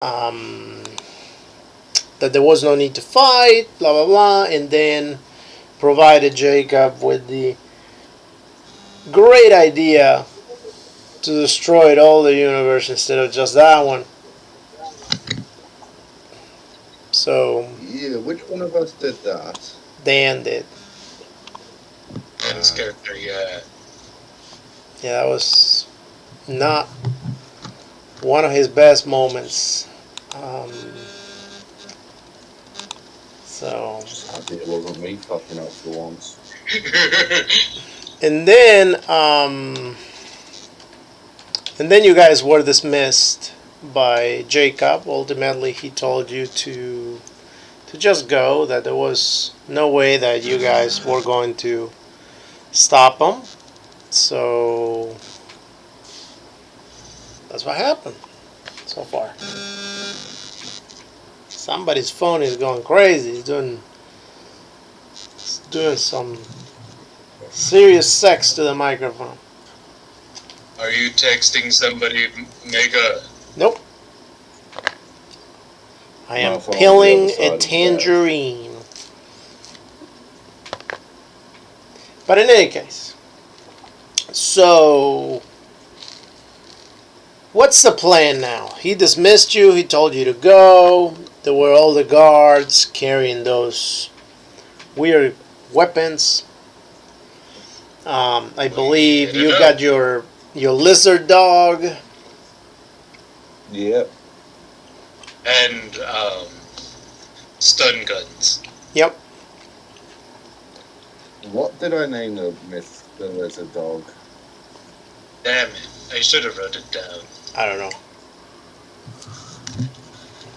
um, that there was no need to fight, blah blah blah, and then provided Jacob with the great idea to destroy all the universe instead of just that one. So Yeah, which one of us did that? Dan did. Dan's character, yeah. Yeah, that was not one of his best moments. So Just happy it wasn't me fucking up for once. and then you guys were dismissed by Jacob. Ultimately, he told you to just go. That there was no way that you guys were going to stop him. So that's what happened so far. Somebody's phone is going crazy. He's doing some serious sex to the microphone. Are you texting somebody, Mega? Nope. I am My phone on the peeling other side a of the tangerine. But in any case, so what's the plan now? He dismissed you. He told you to go. There were all the guards carrying those weird weapons. I believe you got your lizard dog. Yep. And stun guns. Yep. What did I name the lizard dog? Damn it! I should have wrote it down. I don't know.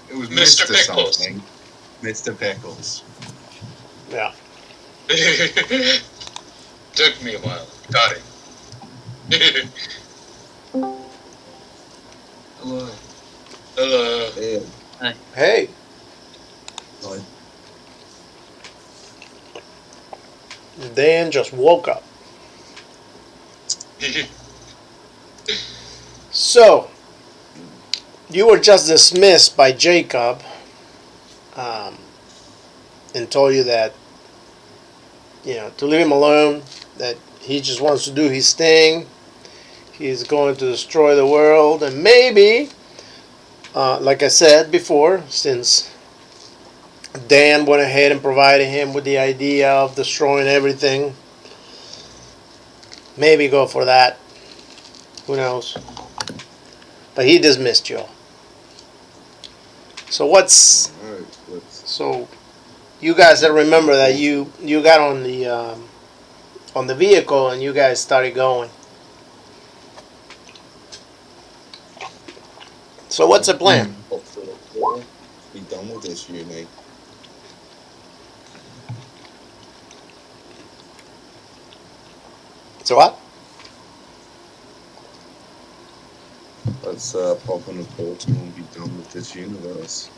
It was Mr. Mr. Pickles. Something. Mr. Pickles. Yeah. Took me a while. Got it. Hello. Hello. Hey. Hey. Hi. Dan just woke up. So, you were just dismissed by Jacob and told you that, to leave him alone, that he just wants to do his thing. He's going to destroy the world, and maybe, like I said before, since Dan went ahead and provided him with the idea of destroying everything, maybe go for that. Who knows? But he dismissed you. So what's Alright, so? You guys that remember that you got on the vehicle and you guys started going. So what's the plan? Be done with this uni. So what? Let's pop on a portal and be done with this universe.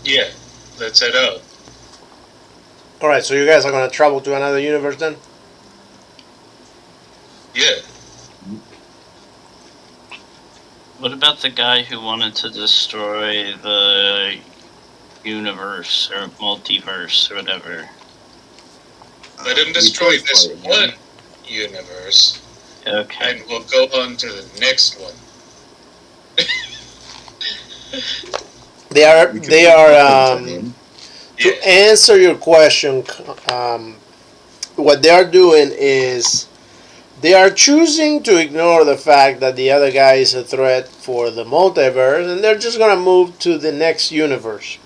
Yeah, let's head out. All right. So you guys are gonna travel to another universe then? Yeah. What about the guy who wanted to destroy the universe or multiverse or whatever? Let him destroy this one universe, Okay. and we'll go on to the next one. They are to Yeah. answer your question. What they are doing is they are choosing to ignore the fact that the other guy is a threat for the multiverse, and they're just gonna move to the next universe,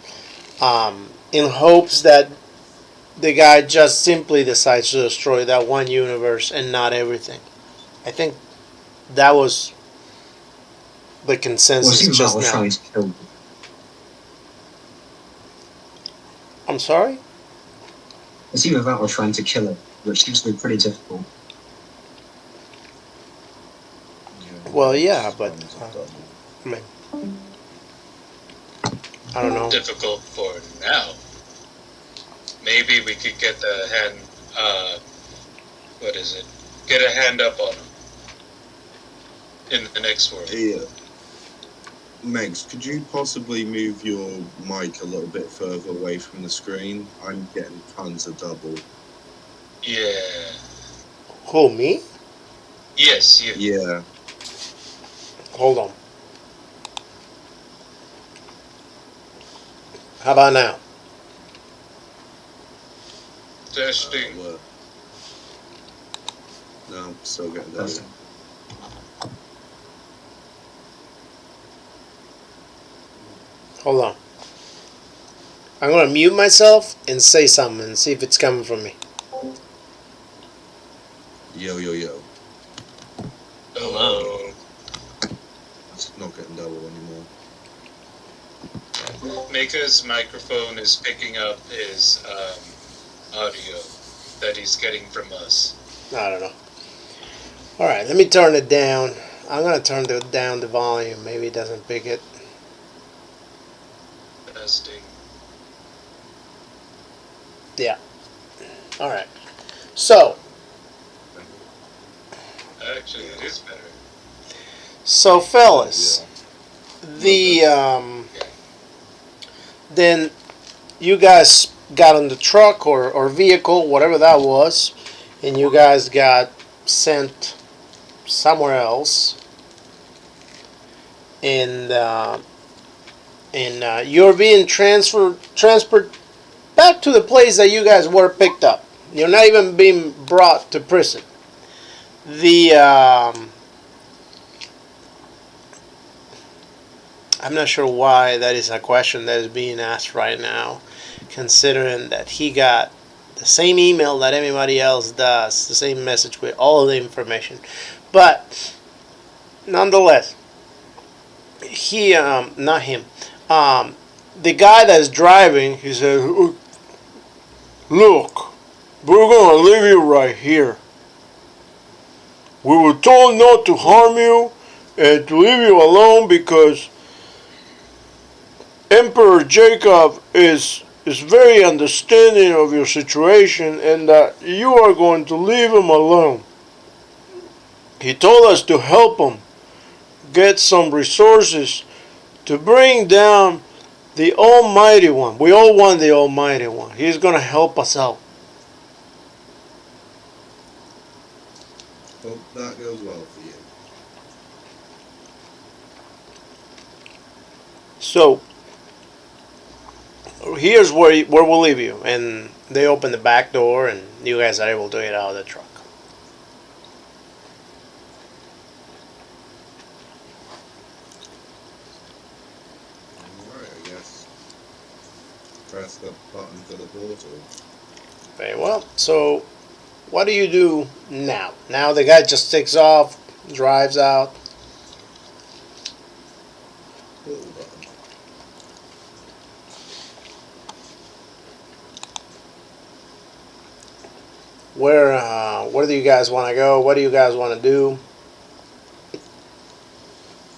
in hopes that the guy just simply decides to destroy that one universe and not everything. I think that was the consensus just now. Trying to kill. I'm sorry? It's either that or trying to kill it, which seems to be pretty difficult. Well, yeah, but I mean, I don't know. Difficult for now. Maybe we could get the hand. What is it? Get a hand up on him in the next world. Yeah. Megs, could you possibly move your mic a little bit further away from the screen? I'm getting tons of double. Yeah. Who, me? Yes, you. Yeah. Hold on. How about now? Testing. No, I'm still getting double. Hold on. I'm gonna mute myself and say something and see if it's coming from me. Yo, yo, yo. Hello. It's not getting double anymore. Mika's microphone is picking up his audio that he's getting from us. I don't know. Alright, let me turn it down. I'm gonna turn down the volume. Maybe it doesn't pick it. Testing. Yeah. Alright. So, Actually, it is better. so fellas, then you guys got on the truck or vehicle, whatever that was, and you guys got sent somewhere else, and you're being transferred back to the place that you guys were picked up. You're not even being brought to prison. I'm not sure why that is a question that is being asked right now, considering that he got the same email that everybody else does, the same message with all the information. But nonetheless, he, not him, the guy that's driving, he said, "Look, we're gonna leave you right here. We were told not to harm you and to leave you alone because Emperor Jacob is very understanding of your situation and that you are going to leave him alone. He told us to help him get some resources to bring down the Almighty One. We all want the Almighty One. He's going to help us out." Well, that goes well for you. So, here's where we'll leave you. And they open the back door and you guys are able to get out of the truck. Alright, I guess. Press the button for the portal. Very well. So, what do you do now? Now the guy just takes off, drives out. Portal button. Where do you guys want to go? What do you guys want to do?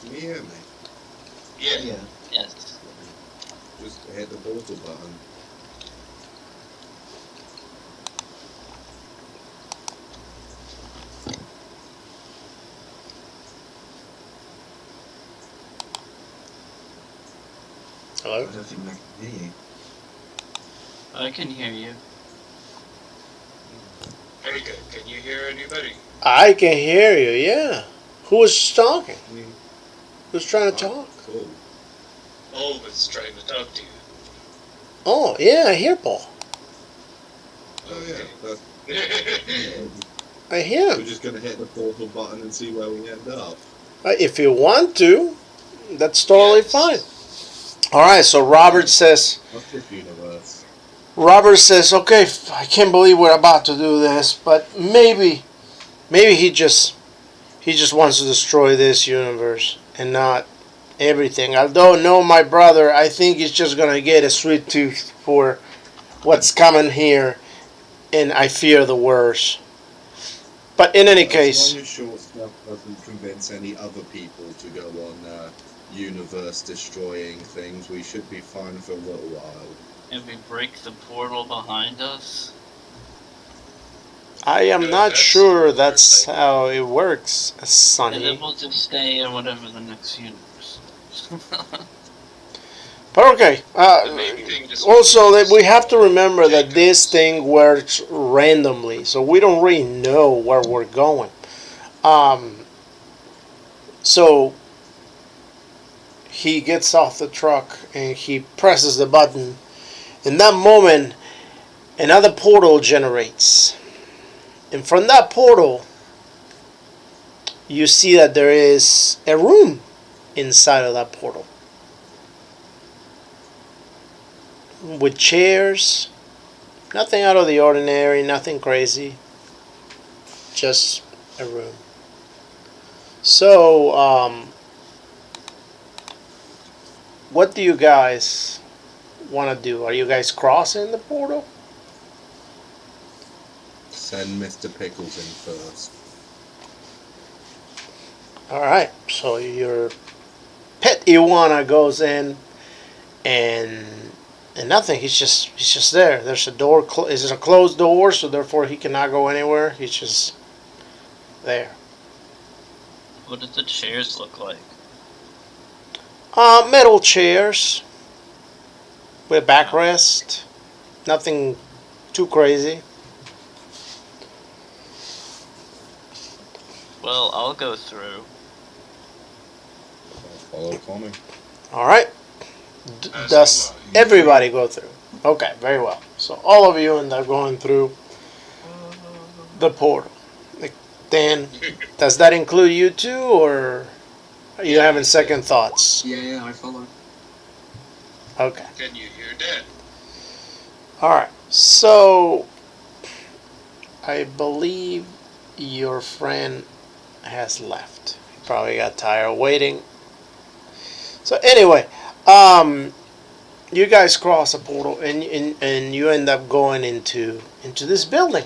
Can you hear me? Yeah. Yeah. Yes. Just hit the portal button. I Hello? don't think I can hear you. I can hear you. Very good. Can you hear anybody? I can hear you, yeah. Who was talking? Who's trying to talk? Cool. Paul was trying to talk to you. Oh, yeah, I hear Paul. Oh yeah, that's, I hear we're him. just gonna hit the portal button and see where we end up. If you want to, that's totally Yes. fine. All right, so Robert says, What's this universe? okay, I can't believe we're about to do this, but maybe he just wants to destroy this universe and not everything. Although, no, my brother, I think he's just gonna get a sweet tooth for what's coming here, and I fear the worst. But in any case, As long as short stuff doesn't convince any other people to go on universe destroying things, we should be fine for a little while. And we break the portal behind us. I am No, not that's sure the that's worst how it works, And Sonny. then we'll just stay in whatever the next universe is. But okay. The main thing just Also, that we have to remember that this thing works randomly, so we don't really know where we're going. So he gets off the truck and he presses the button. In that moment, another portal generates. And from that portal, you see that there is a room inside of that portal. With chairs, nothing out of the ordinary, nothing crazy. Just a room. So, what do you guys want to do? Are you guys crossing the portal? Send Mr. Pickles in first. Alright, so your pet iguana goes in and nothing. He's just there. There's a door. It's a closed door, so therefore he cannot go anywhere. He's just there. What did the chairs look like? Metal chairs with backrest. Nothing too crazy. Well, I'll go through. I'll follow Connie. All right. Does everybody go through? Okay, very well. So all of you end up going through the portal. Dan, does that include you too, or are you having second thoughts? Yeah, I follow. Okay. Can you hear that? All right. So I believe your friend has left. He probably got tired of waiting. So anyway, you guys cross a portal and you end up going into this building.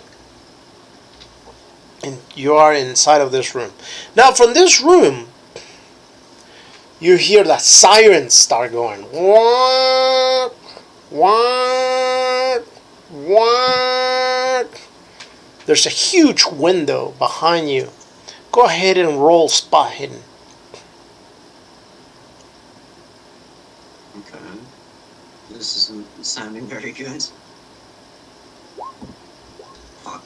And you are inside of this room. Now from this room, you hear the sirens start going. What? What? What? There's a huge window behind you. Go ahead and roll spot hidden. Okay. This isn't sounding very good. Fuck.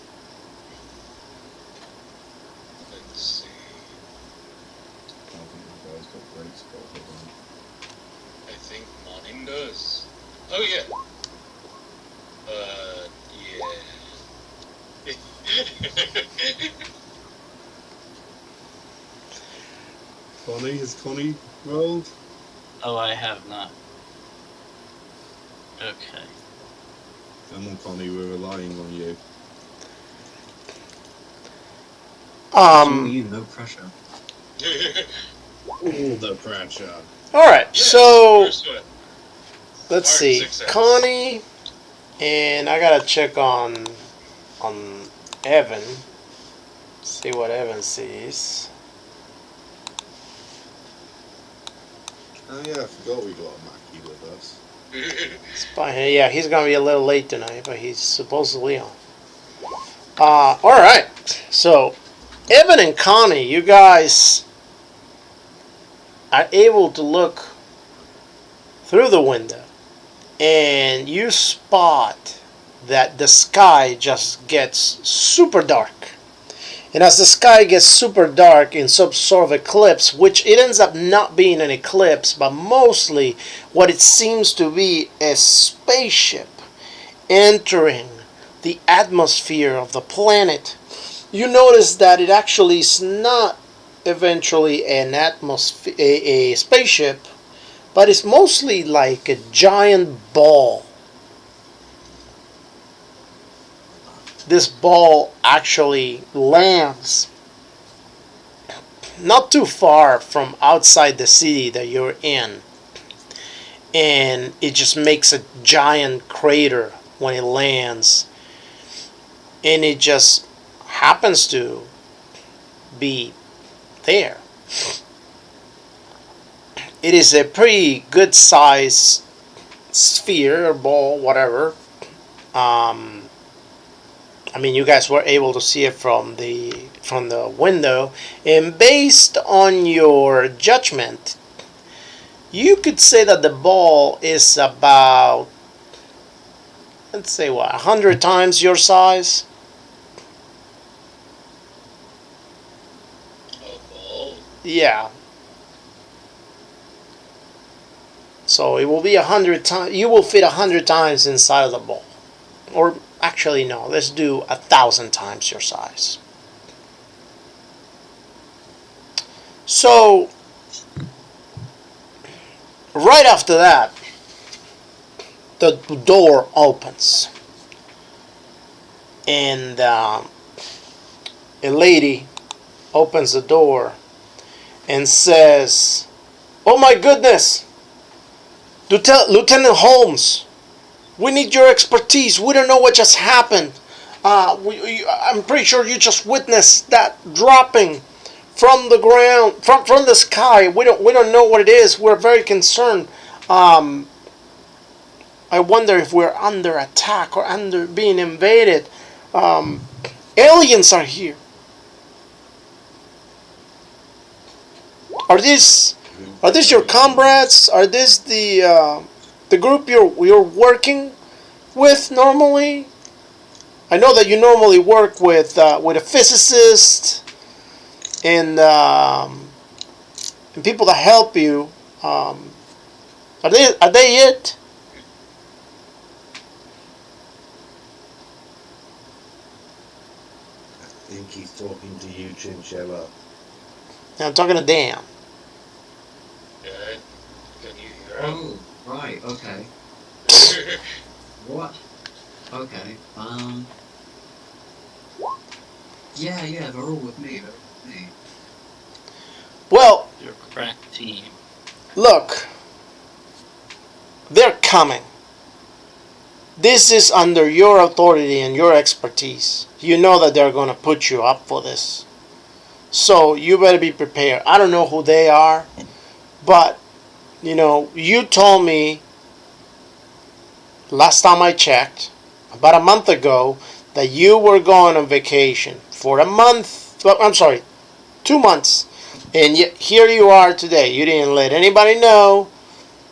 Let's see. I think you guys got great spot hidden. I think Monin does. Oh yeah. Yeah. Connie, has Connie rolled? Oh, I have not. Okay. Come on, Connie, we're relying on you. You, no pressure. All the pressure. All right. Yes, So first one. let's Hard see, success. Connie, and I gotta check on Evan. See what Evan sees. Oh yeah, I forgot we got a Mackie with us. It's fine. Yeah, he's gonna be a little late tonight, but he's supposedly on. All right. So Evan and Connie, you guys are able to look through the window, and you spot that the sky just gets super dark. And as the sky gets super dark in some sort of eclipse, which it ends up not being an eclipse, but mostly what it seems to be a spaceship entering the atmosphere of the planet, you notice that it actually is not eventually an atmosphere, a spaceship, but it's mostly like a giant ball. This ball actually lands not too far from outside the city that you're in, and it just makes a giant crater when it lands, and it just happens to be there. It is a pretty good size sphere or ball, whatever. I mean, you guys were able to see it from the window, and based on your judgment, You could say that the ball is about, let's say, what, 100 times your size? A ball? Yeah. So it will be 100 times. You will fit 100 times inside of the ball, or actually no. Let's do 1,000 times your size. So right after that, the door opens, and a lady opens the door and says, "Oh my goodness, Lieutenant Holmes, we need your expertise. We don't know what just happened. I'm pretty sure you just witnessed that dropping from the ground, from the sky. We don't know what it is. We're very concerned. I wonder if we're under attack or under being invaded. Aliens are here. Are these your comrades? Are this the group you're working with normally? I know that you normally work with a physicist and people that help you. Are they it?" I think he's talking to you, Chinchilla. I'm talking to Dan. Yeah, can you hear him? Oh, right, okay. What? Okay, yeah, they're all with me, Well, Your crack team. look, they're coming. This is under your authority and your expertise. You know that they're going to put you up for this. So you better be prepared. I don't know who they are, but you told me last time I checked, about a month ago, that you were going on vacation for a month. Well, I'm sorry, 2 months. And yet here you are today. You didn't let anybody know.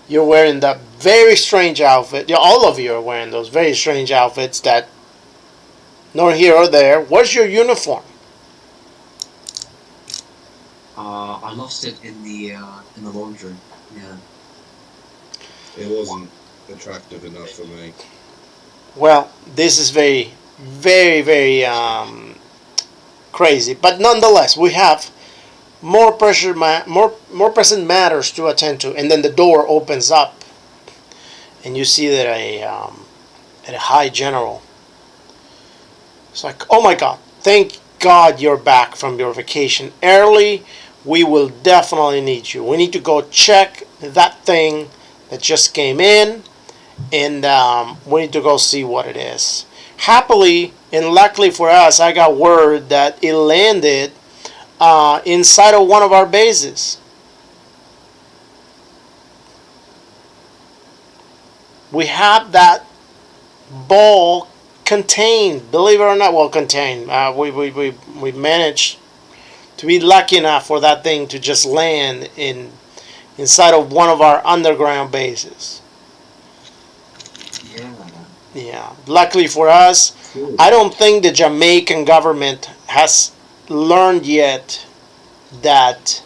You're wearing that very strange outfit. All of you are wearing those very strange outfits that nor here or there. Where's your uniform? I lost it in the laundry. Yeah. It wasn't attractive enough for me. Well, this is very, very, very crazy. But nonetheless, we have more pressure, more present matters to attend to. And then the door opens up, and you see that a high general. It's like, oh my God! Thank God you're back from your vacation early. We will definitely need you. We need to go check that thing that just came in, and we need to go see what it is. Happily and luckily for us, I got word that it landed inside of one of our bases. We have that ball contained, believe it or not. Well, contained. We managed to be lucky enough for that thing to just land inside of one of our underground bases. Yeah. Yeah. Luckily for us, Cool. I don't think the Jamaican government has learned yet that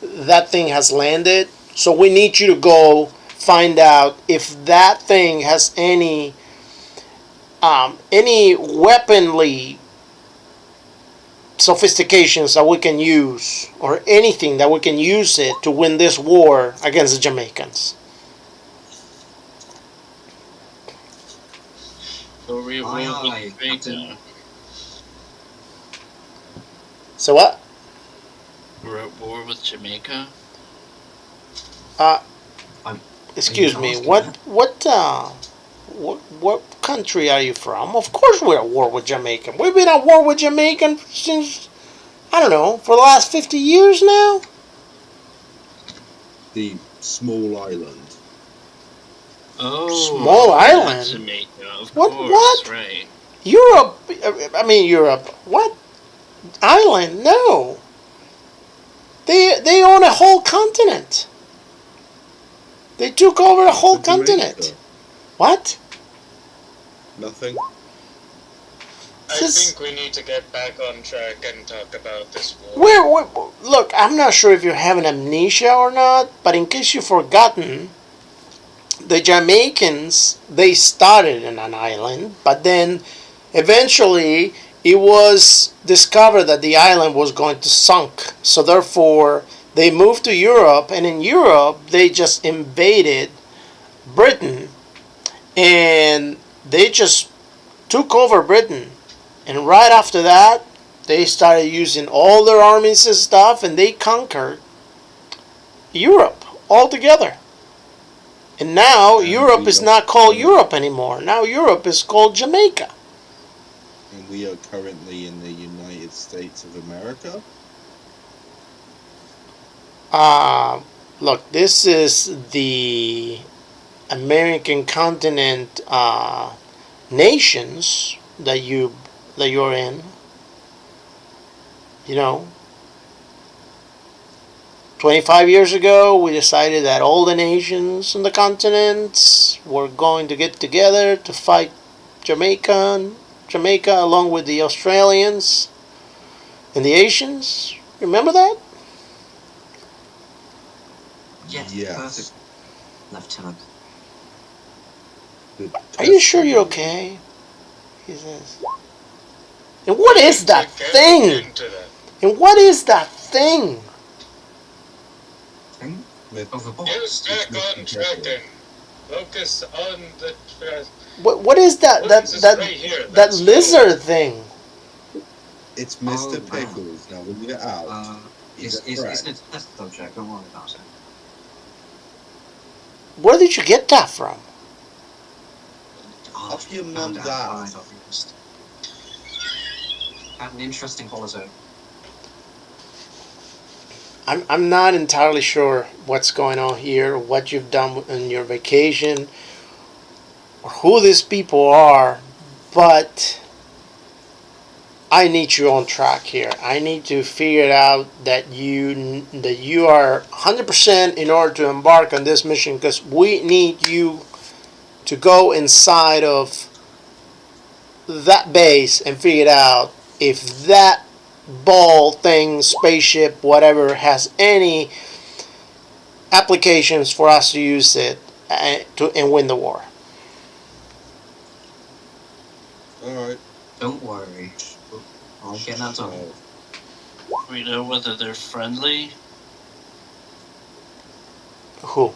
that thing has landed. So we need you to go find out if that thing has any weaponly sophistications that we can use, or anything that we can use it to win this war against the Jamaicans. So we will Aye, with Captain. Jamaica. So what? We're at war with Jamaica. Excuse me. asking What country are you from? Of course we're at war with Jamaica. We've been at war with Jamaica since, I don't know, for the last 50 years now. The small island. Oh, Small island? that's Jamaica, of What- course, what? right. Europe, Europe. What? Island? No. They own a whole continent. They took over the whole To Jamaica. continent. What? Nothing. I This- think we need to get back on track and talk about this war. Look, I'm not sure if you're having amnesia or not, but in case you've forgotten, the Jamaicans, they started in an island, but then eventually it was discovered that the island was going to sink. So therefore, they moved to Europe, and in Europe, they just invaded Britain, and they just took over Britain. And right after that, they started using all their armies and stuff, and they conquered Europe altogether. And now And Europe we is are not called current- Europe anymore. Now Europe is called Jamaica. And we are currently in the United States of America. Look, this is the American continent nations that you're in. You know, 25 years ago, we decided that all the nations in the continents were going to get together to fight Jamaica along with the Australians and the Asians. Remember that? Yes, Yes. perfect, Lieutenant. The Are you sure you're testimony. okay? He says. And what is that To get thing? into that. And what is that thing? Thing? Myth- Overboard. Get back Mr. on Pepper. track and focus on the. What is that? What That is this that right here? that That's lizard thing? It's Mr. Oh, wow. Pickles. Now, when you're out, he's a friend. Isn't it a test subject? Don't worry about it. Where did you get that from? Oh, Up your found mum's out ass. by August. Had an interesting holiday. I'm not entirely sure what's going on here, what you've done on your vacation, or who these people are, but I need you on track here. I need to figure out that you are 100% in order to embark on this mission, because we need you to go inside of that base and figure out if that ball thing, spaceship, whatever, has any applications for us to use it and win the war. Alright. Don't worry. I'll get that done. So, We know whether they're friendly. Who?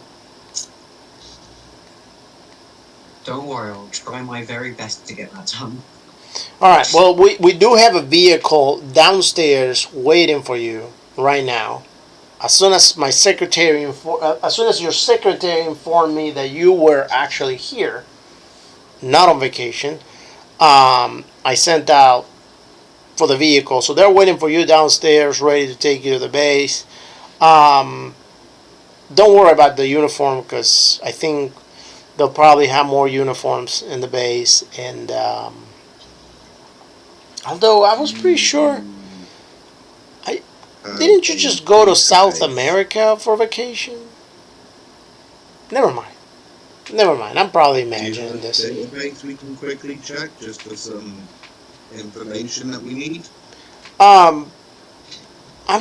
Don't worry, I'll try my very best to get that done. All right. Well, we do have a vehicle downstairs waiting for you right now. As soon as my secretary, as soon as your secretary informed me that you were actually here, not on vacation, I sent out for the vehicle. So they're waiting for you downstairs, ready to take you to the base. Don't worry about the uniform, because I think they'll probably have more uniforms in the base. And although I was pretty sure, didn't you just go to South America for vacation? Never mind. I'm probably Do you imagining have a this. database we can quickly check just for some information that we need? I'm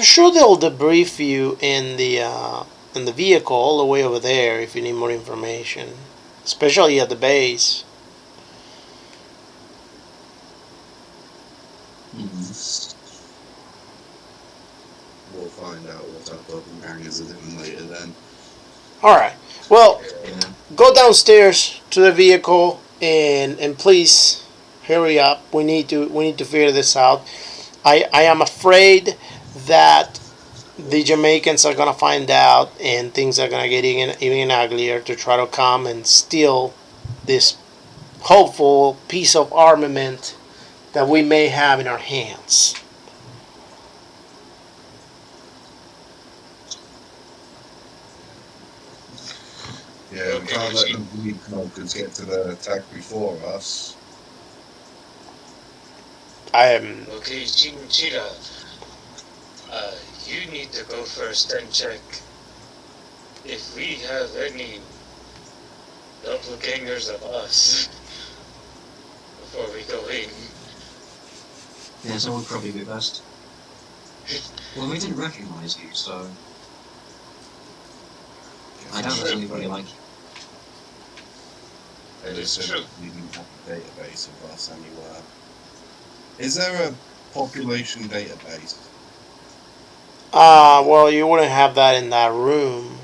sure they'll debrief you in the vehicle all the way over there if you need more information, especially at the base. We'll find out what our fucking bangers are doing later then. All right. Well, Yeah. go downstairs to the vehicle and please hurry up. We need to figure this out. I am afraid that the Jamaicans are gonna find out and things are gonna get even uglier to try to come and steal this hopeful piece of armament that we may have in our hands. Yeah, we Okay, can't let Richie. them bleed smokers get to the attack before us. I am. Okay, Chinchilla. You need to go first and check if we have any doppelgangers of us before we go in. Yeah, so would probably be best. Well, we didn't recognise you, so I doubt there's anybody like you. That is Listen, true. we didn't have a database of us anywhere. Is there a population database? Well, you wouldn't have that in that room.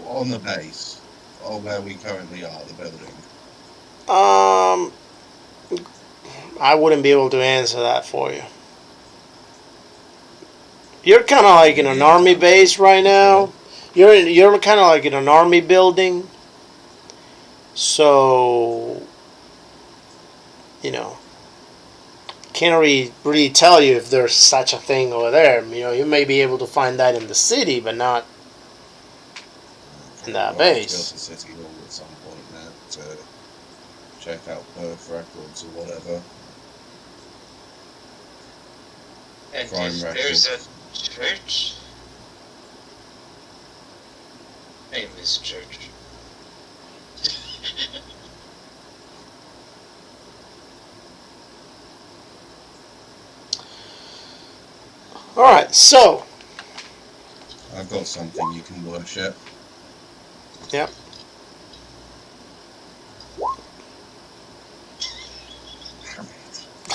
On the base, or where we currently are, the building. I wouldn't be able to answer that for you. You're kind of like in an army base right now. You're kind of like in an army building. So, can't really tell you if there's such a thing over there. You may be able to find that in the city, but not in that base. Go to City Hall at some point now to check out birth records or whatever. And Crime if record. there's a church, name this church. All right, so I've got something you can worship. Yep.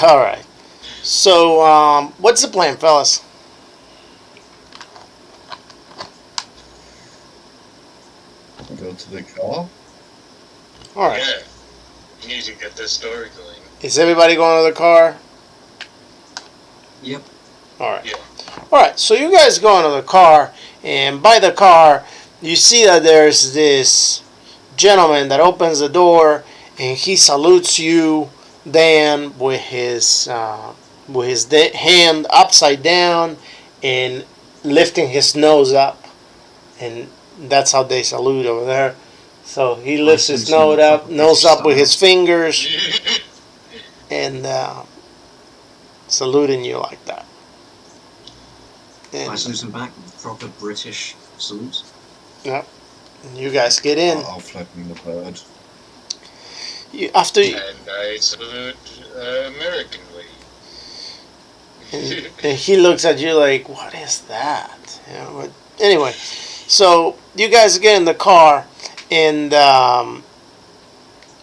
All right. So, what's the plan, fellas? Go to the car. All right. Yeah. We need to get this story going. Is everybody going to the car? Yep. All right. Yeah. All right. So you guys go into the car, and by the car, you see that there's this gentleman that opens the door, and he salutes you, Dan, with his hand upside down and lifting his nose up, and that's how they salute over there. So he lifts his nose up with his fingers and saluting you like that. I And salute him back with proper British salute. yep, you guys get in. I'll flip him the bird. After And I salute American way. and he looks at you like, what is that? But anyway, so you guys get in the car and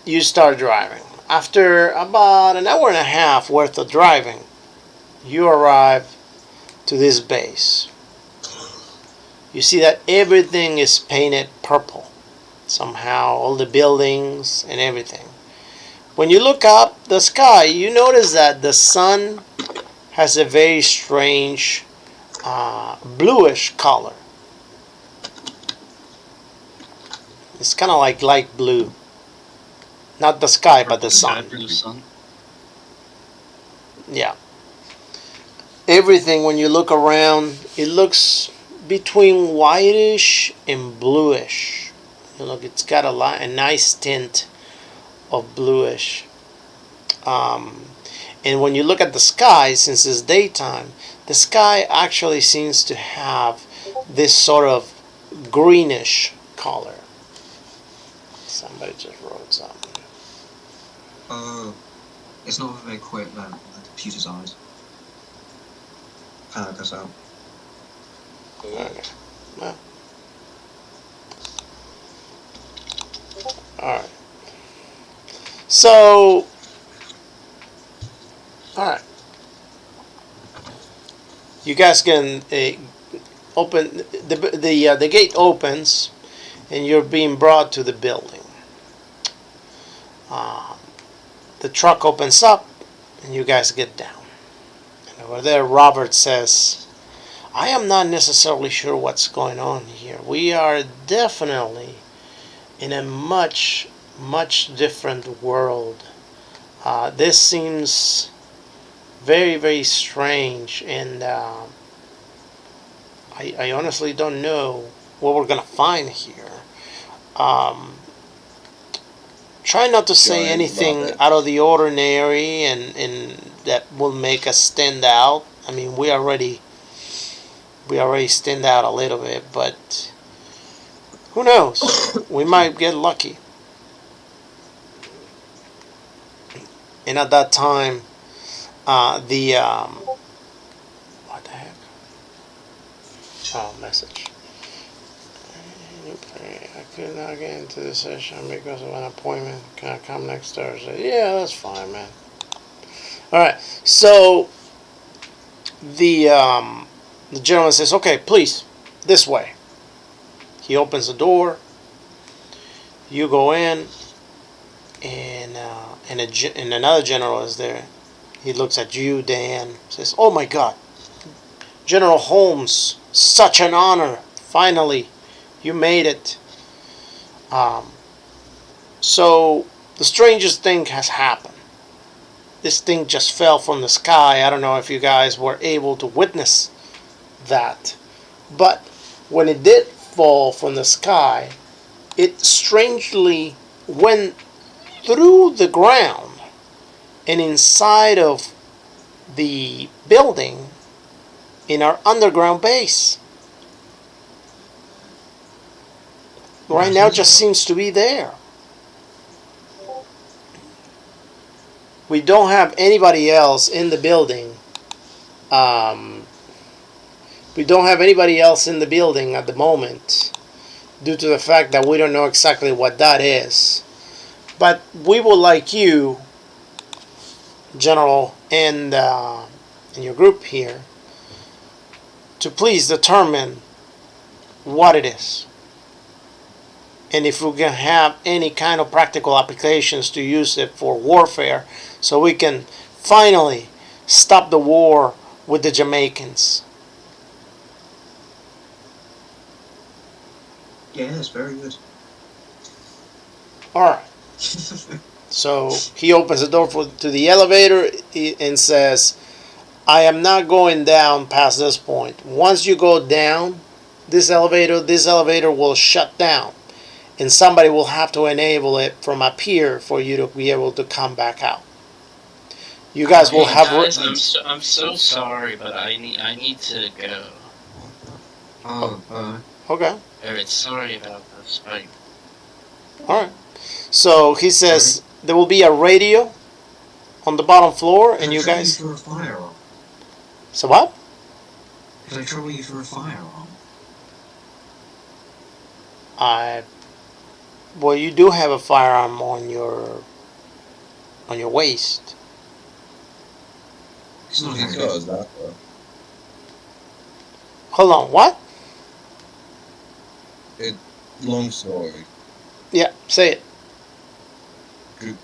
you start driving. After about an hour and a half worth of driving, you arrive to this base. You see that everything is painted purple. Somehow, all the buildings and everything. When you look up the sky, you notice that the sun has a very strange bluish color. It's kind of like light blue. Not the sky, but the sun. Blue sun. Yeah. Everything, when you look around, it looks between whitish and bluish. Look, it's got a nice tint of bluish. And when you look at the sky, since it's daytime, the sky actually seems to have this sort of greenish color. Somebody just wrote something. It's not very quick, the computer's eyes. Power goes out. Okay. Well. Alright. So, alright. You guys can open, the gate opens and you're being brought to the building. The truck opens up and you guys get down. And over there, Robert says, I am not necessarily sure what's going on here. We are definitely in a much, much different world. This seems very, very strange, and I honestly don't know what we're going to find here. Try not to say anything out of the ordinary and that will make us stand out. I mean, we already we already thinned out a little bit, but who knows? We might get lucky. And at that time, what the heck? Oh, message. I could not get into the session because of an appointment. Can I come next Thursday? Yeah, that's fine, man. All right. So the gentleman says, "Okay, please, this way." He opens the door. You go in, and another general is there. He looks at you, Dan. Says, "Oh my God, General Holmes, such an honor! Finally, you made it." So the strangest thing has happened. This thing just fell from the sky. I don't know if you guys were able to witness that, but when it did fall from the sky, it strangely went through the ground and inside of the building in our underground base. Right now, it just seems to be there. We don't have anybody else in the building. We don't have anybody else in the building at the moment due to the fact that we don't know exactly what that is. But we would like you, General, and your group here, to please determine what it is. And if we can have any kind of practical applications to use it for warfare, so we can finally stop the war with the Jamaicans. Yeah, that's very good. Alright. So he opens the door to the elevator and says, "I am not going down past this point. Once you go down this elevator will shut down. And somebody will have to enable it from up here for you to be able to come back out. You guys will have." Guys, I'm so sorry, but I need to go. Okay. Alright, sorry about this. Bye. Alright. So he says there will be a radio on the bottom floor, and you guys. For a firearm. So what? Could I trouble you for a firearm? Well, you do have a firearm on your waist. It's not He's very got good. us that though. Hold on, what? Long story. Yeah, say it. Good.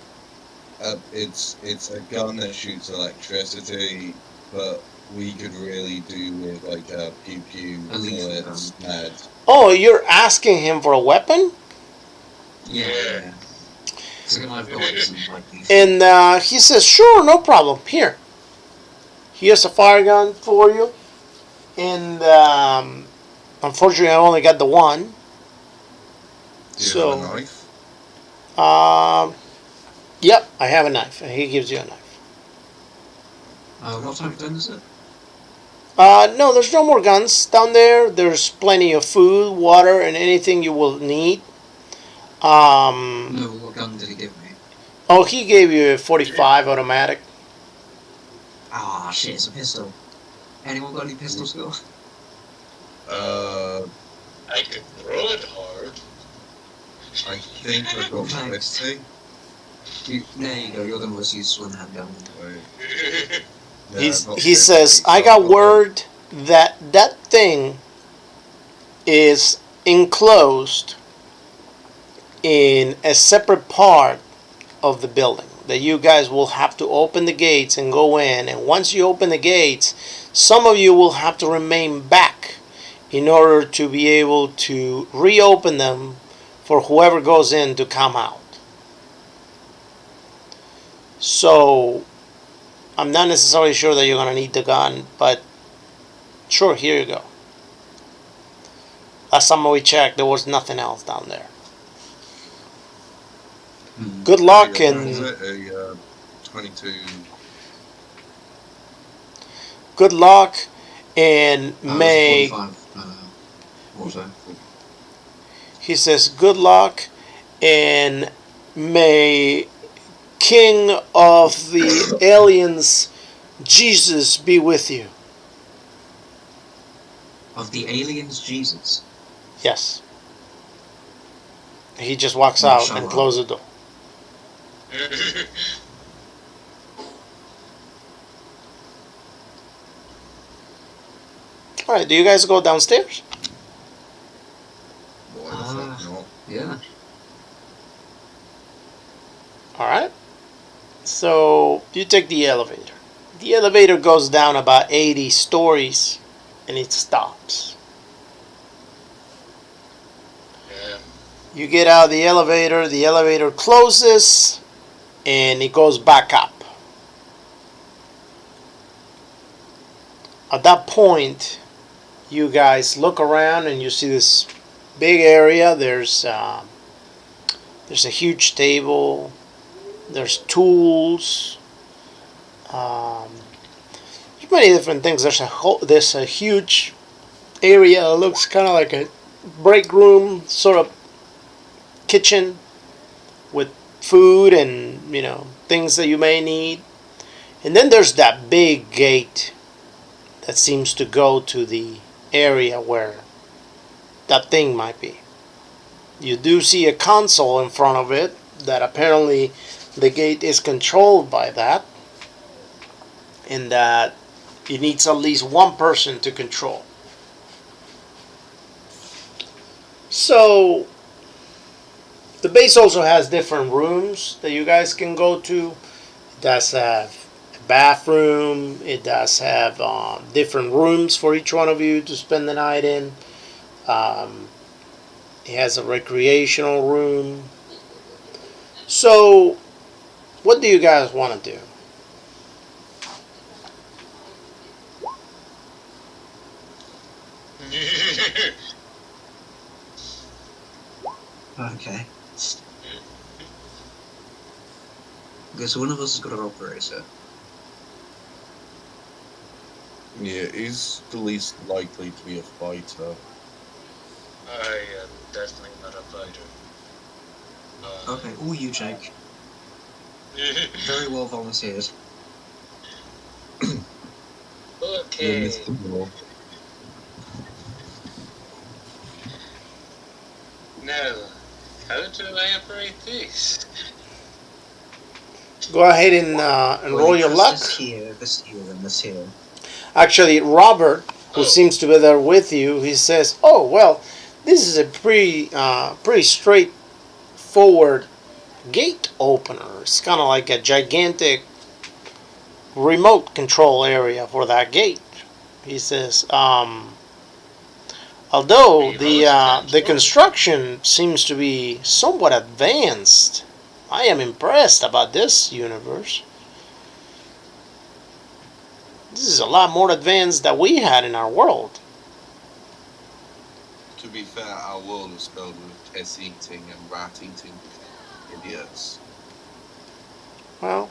It's a gun that shoots electricity, but we could really do with like a pew pew A lethal bullets, gun. meds. Oh, you're asking him for a weapon? Yeah. So I've got some like these. And he says, "Sure, no problem. Here. Here's a fire gun for you." And unfortunately, I only got the one. Do you So, have a knife? Yep, I have a knife. And he gives you a knife. What type of gun is it? No, there's no more guns down there. There's plenty of food, water, and anything you will need. No, what gun did he give me? Oh, he gave you a 45 automatic. Ah, shit, it's a pistol. Anyone got any pistol skills? I could throw it hard. I think I've got Thanks. 50. There you go, you're the most useful in handgun. Wait. Yeah, He I've got says, 50, "I so got I've got word that thing is enclosed in a separate part of the building. That you guys will have to open the gates and go in. And once you open the gates, some of you will have to remain back in order to be able to reopen them for whoever goes in to come out. So I'm not necessarily sure that you're going to need the gun, but sure, here you go. Last time we checked, there was nothing else down there. Good luck What is and it? A 22. good luck and may 45 water. he says good luck, and may King of the aliens Jesus be with you. Of the aliens, Jesus. Yes. He just walks out and Mashallah. closes the door. Alright, do you guys go downstairs? Why the fuck not? Yeah. Alright. So you take the elevator. The elevator goes down about 80 stories and it stops. Yeah. You get out of the elevator closes, and it goes back up. At that point, you guys look around and you see this big area. There's a huge table. There's tools. There's many different things. There's a huge area. It looks kind of like a break room, sort of kitchen with food and things that you may need. And then there's that big gate that seems to go to the area where that thing might be. You do see a console in front of it that apparently the gate is controlled by that, and that it needs at least one person to control. So the base also has different rooms that you guys can go to. It does have a bathroom. It does have different rooms for each one of you to spend the night in. It has a recreational room. So, what do you guys want to do? Okay. Okay, so one of us has got an operator. Yeah, who's the least likely to be a fighter? I am definitely not a fighter. Okay, all you, Jake. Very well volunteered. Okay. You're Mr. Moore. Now, how do I operate this? Go ahead and roll your luck. This here, and this here. Actually, Robert, who Oh. seems to be there with you, he says, "Oh well, this is a pretty straightforward gate opener. It's kind of like a gigantic remote control area for that gate." He says, "Although the construction seems to be somewhat advanced, I am impressed about this universe. This is a lot more advanced than we had in our world." To be fair, our world was filled with piss-eating and rat-eating idiots. Well,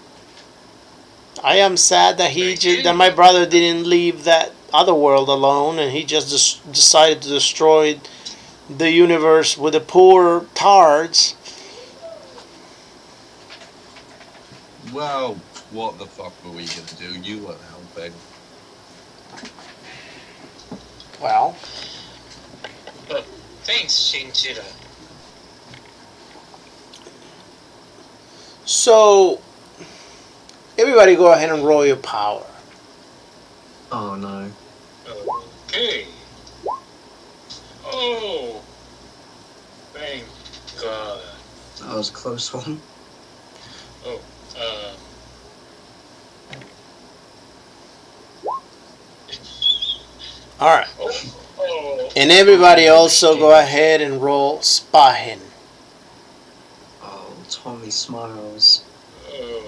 I am sad that that my brother didn't leave that other world alone, and he just decided to destroy the universe with the poor tards. Well, what the fuck were we gonna do? You weren't helping. Well, Thanks, Shinjira. so everybody go ahead and roll your power. Oh no. Okay. Oh, thank God. That was a close one. Oh, Alright. oh. And everybody also go ahead and roll Spahin. Oh, Tommy smiles. Oh,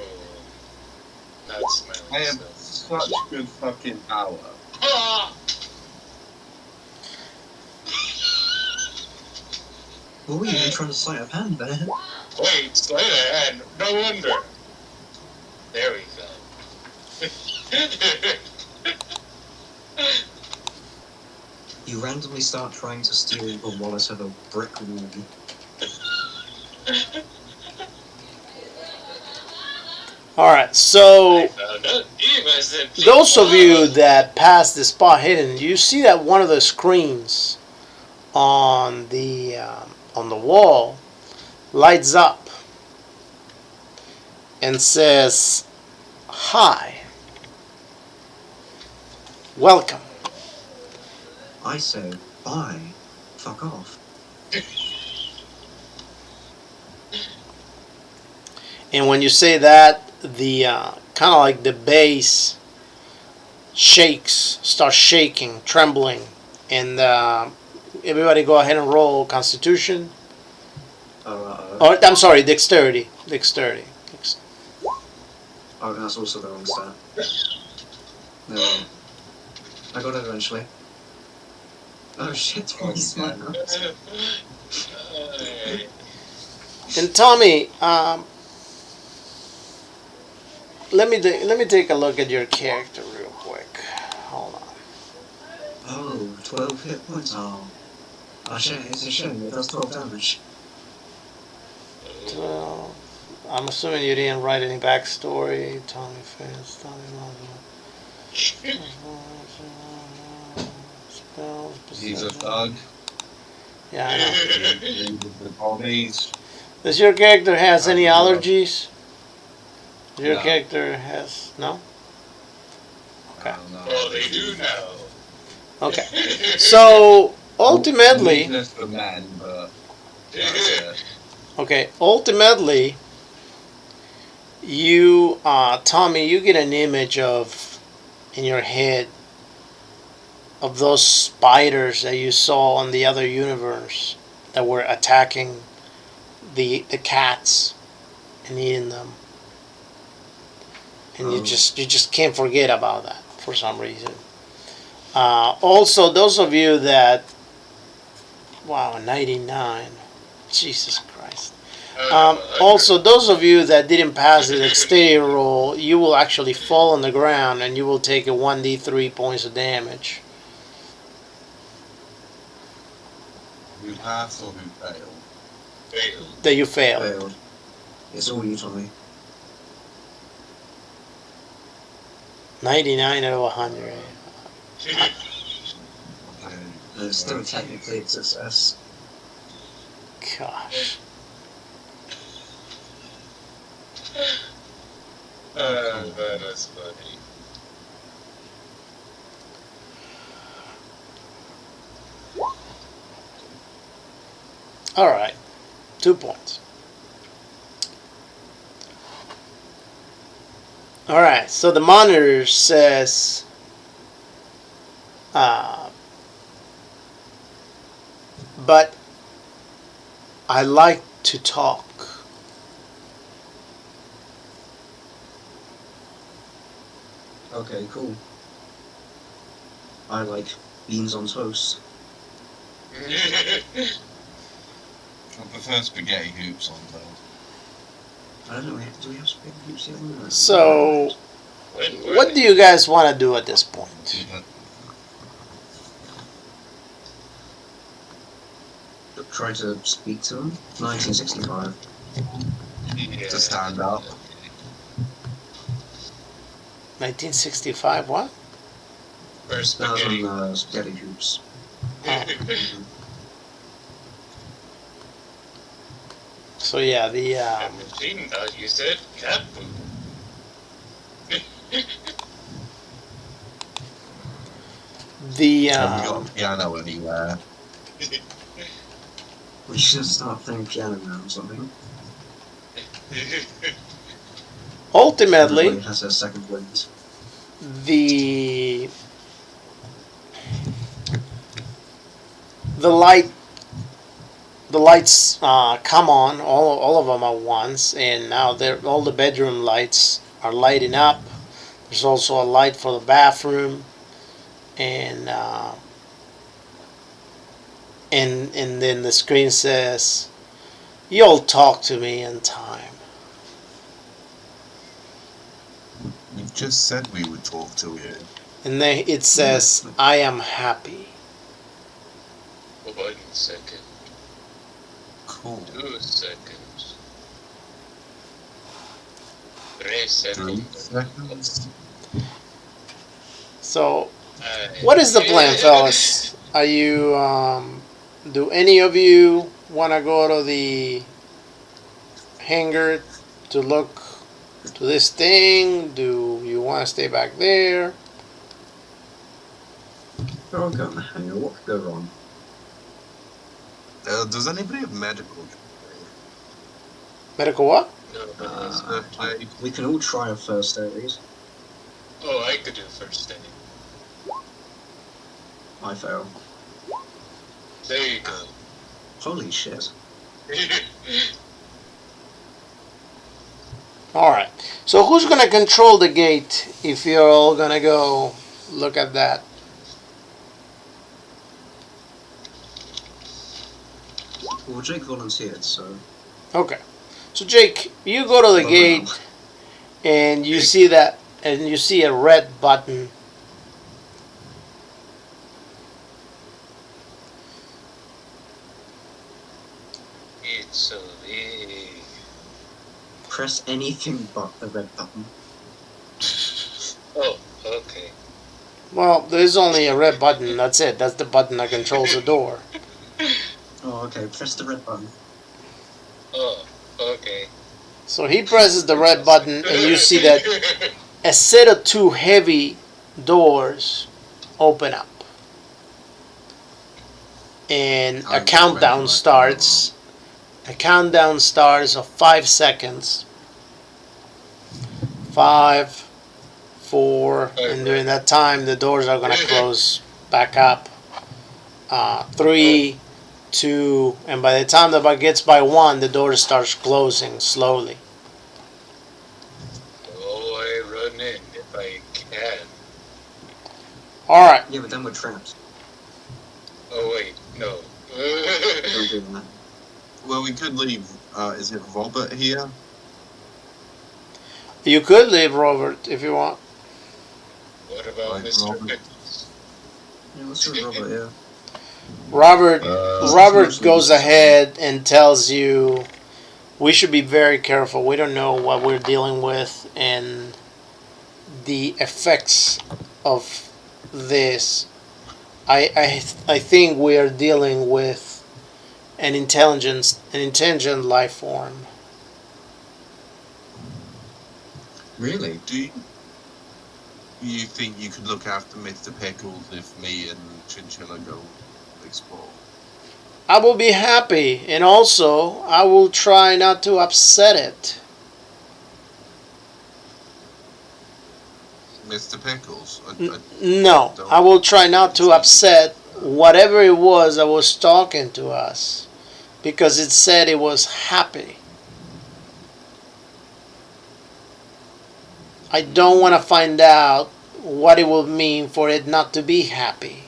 that's my I have such good fucking power. Ah! What were you even trying to sleight of hand there? Wait, sleight of hand. No wonder. There we go. You randomly start trying to steal the wallet of a brick wall. All right, so I found out he wasn't those of you people. that passed the spot hidden, you see that one of the screens on the wall lights up and says, "Hi, welcome." I say, bye. Fuck off. And when you say that, the kind of like the base starts shaking, trembling, and everybody go ahead and roll Constitution. Oh, I'm sorry, Dexterity. Oh, that's also the wrong stat. No. I got it eventually. Oh shit, twice. And Tommy, let me take a look at your character real quick. Hold on. Oh, 12 hit points. Oh. Oh shit, it's a shame. It does 12 damage. So, I'm assuming you didn't write any backstory. Tommy Fans, Tommy spells. He's a thug. Yeah, I know. The bodies. Does your character has any No. allergies? Your No. character has no. Okay. Well, they do now. Okay. So ultimately, Weakness for men, but that's it. okay. Ultimately, you, Tommy, you get an image of in your head of those spiders that you saw on the other universe that were attacking the cats and eating them. And you just can't forget about that for some reason. Also, those of you that, wow, 99, Jesus Christ. Also, those of you that didn't pass the dexterity roll, you will actually fall on the ground and you will take a 1d3 points of damage. Who passed or who failed? Failed. That you failed. Failed. It's all you, Tommy. 99 out of 100. It's still technically a success. Gosh. That is funny. All right. 2 points. All right. So the monitor says, but I like to talk. Okay, cool. I like beans on toast. I prefer spaghetti hoops on toast. I don't know, do we have spaghetti hoops yet? No. So, what do you guys want to do at this point? Try to speak to him. 1965. To stand up. 1965, what? First That was spaghetti. on spaghetti hoops. So yeah, the The machine thought you said cat food. the Have we got a piano anywhere? We should start playing piano now or something. ultimately Everybody has their second wind. the lights come on, all of them at once, and now all the bedroom lights are lighting up. There's also a light for the bathroom, and then the screen says, "You'll talk to me in time." You've just said we would talk to you. And then it says, "I am happy." 1 second. Cool. 2 seconds. 3 3 seconds. seconds. So, what is the plan, fellas? Are you, do any of you want to go to the hangar to look to this thing? Do you want to stay back there? I'll go in the hangar. What could go wrong? Does anybody have medical? Medical what? Nobody has. We can all try a first aid. Oh, I could do first aid. I fail. There you go. Holy shit. Alright. So, who's going to control the gate if you're all going to go look at that? Well, Jake volunteered, so... Okay. So, Jake, you go to the Well, gate and you see that, and you see a red button. It's so big. Press anything but the red button. Oh, okay. Well, there's only a red button. That's it. That's the button that controls the door. Oh, okay. Press the red button. Oh, okay. So he presses the red button, and you see that a set of 2 heavy doors open up. And a countdown starts. A countdown starts of 5 seconds. 5, 4, and during that time, the doors are going to close back up. 3, 2, and by the time the bug gets by 1, the door starts closing slowly. Oh, I run in if I can. Alright. Yeah, but then we're trapped. Oh, wait, no. Don't do that. Well, we could leave. Is it Robert here? You could leave Robert if you want. What about Like Mr. Robert. Pickles? Yeah, let's do Robert, yeah. Robert Uh, goes ahead and tells you we should be very careful. We don't know what we're dealing with and the effects of this. I think we are dealing with an intelligent life form. Really? Do you think you could look after Mr. Pickles if me and Chinchilla go explore? I will be happy, and also I will try not to upset it. Mr. Pickles? No, I will try not to upset whatever it was that was talking to us, because it said it was happy. I don't want to find out what it will mean for it not to be happy.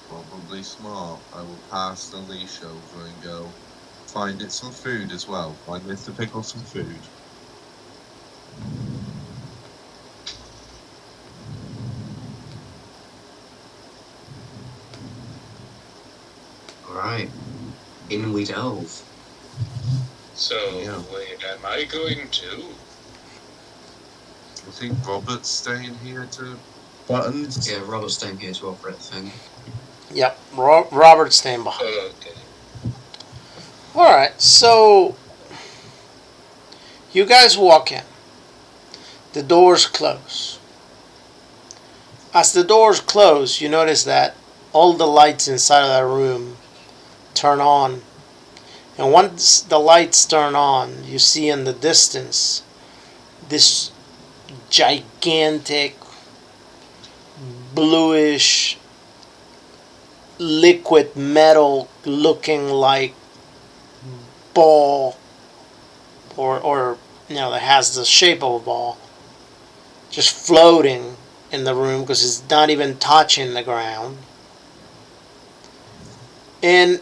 Probably smart. I will pass the leash over and go find it some food as well. Find Mr. Pickles some food. Alright. In we delve. So, Yeah. wait, am I going to? I think Robert's staying here to buttons. Yeah, Robert's staying here to operate the thing. Yep, Robert's staying behind. Okay. Alright, so you guys walk in. The doors close. As the doors close, you notice that all the lights inside of that room turn on. And once the lights turn on, you see in the distance this gigantic bluish liquid metal looking like ball or that has the shape of a ball just floating in the room because it's not even touching the ground. And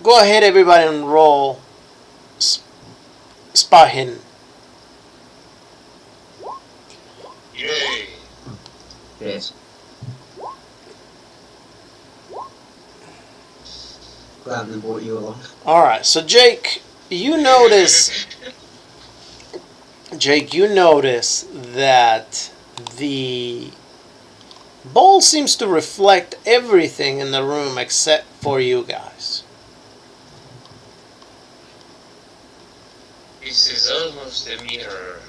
go ahead, everybody, and roll spot hidden. Yay! Yes. gladly brought you along. All right. So Jake, you notice that the bowl seems to reflect everything in the room except for you guys. This is almost a mirror.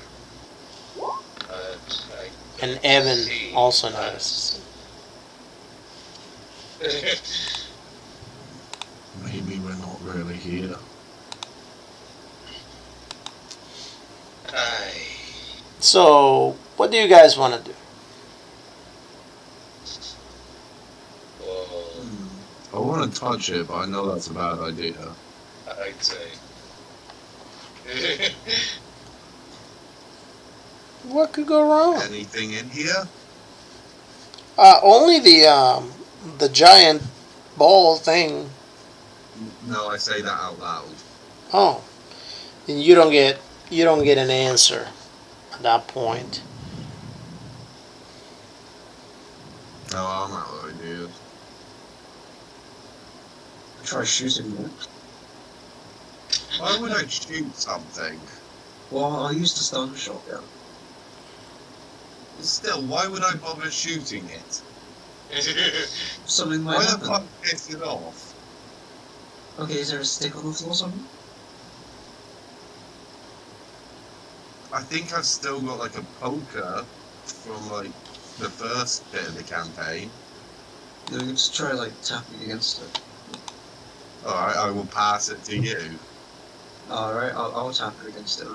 But I And Evan see also us. notices. Maybe we're not really here. Aye. So, what do you guys want to do? Well, I want to touch it, but I know that's a bad idea. I'd say. What could go wrong? Anything in here? Only the giant ball thing. No, I say that out loud. Oh, and you don't get an answer at that point. No, I'm out of ideas. Try shooting it. Why would I shoot something? Well, I'll use the stun shotgun. Still, why would I bother shooting it? Something might Why the happen. fuck piss it off? Okay, is there a stick on the floor somewhere? I think I've still got like a poker from like the first bit of the campaign. No, you can just try like tapping against it. Alright, I will pass it to you. Alright, I'll tap it against it.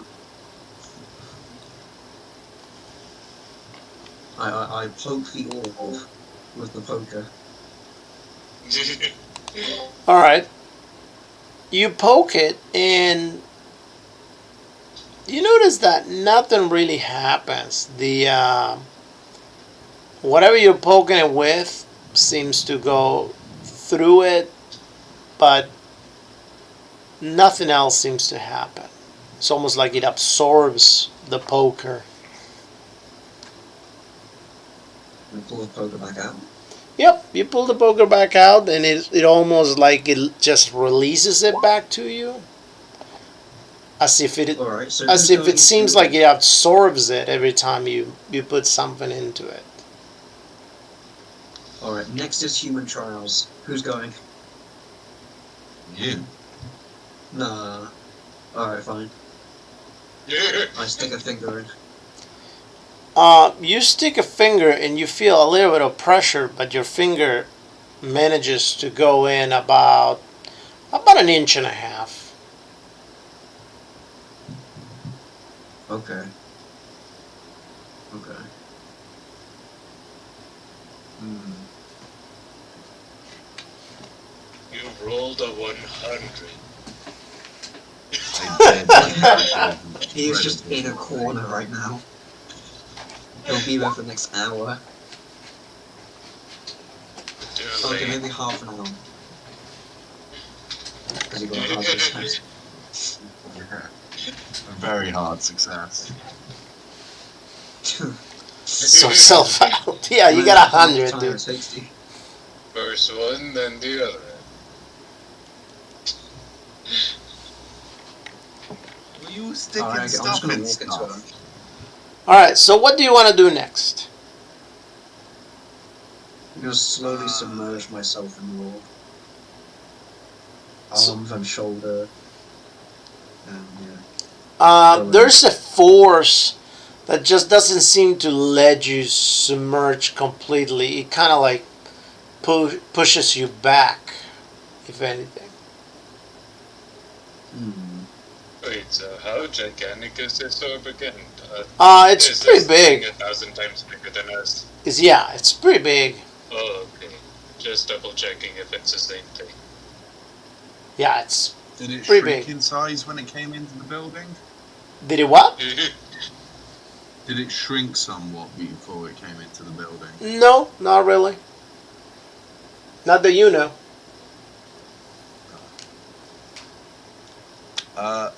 I poke the orb with the poker. All right. You poke it, and you notice that nothing really happens. The whatever you're poking it with seems to go through it, but nothing else seems to happen. It's almost like it absorbs the poker. And pull the poker back out. Yep, you pull the poker back out, and it almost like it just releases it back to you, as if Alright, so it seems like it absorbs it every time you put something into it. Alright, next is human trials. Who's going? You. Nah. Alright, fine. I stick a finger in. You stick a finger and you feel a little bit of pressure, but your finger manages to go in about an inch and a half. Okay. Okay. You rolled a 100. He is just in a corner right now. He'll be there for the next hour. Okay, maybe half an hour. Because he got a hard success. A very hard success. So self out. Yeah, you got 100, dude. 60. First one, then the other. Well, you were sticking Alright, I'm just stuff gonna in walk into him. stuff. Alright, so what do you want to do next? I'm gonna slowly submerge myself in the orb. Arms and shoulder. And yeah. There's a force that just doesn't seem to let you submerge completely. It kind of like pushes you back, if anything. Wait, so how gigantic is this orb again? It's is pretty this big. thing 1,000 times bigger than us? It's pretty big. Oh, okay. Just double checking if it's the same thing. Yeah, it's Did it pretty shrink big. in size when it came into the building? Did it what? Did it shrink somewhat before it came into the building? No, not really. Not that you know.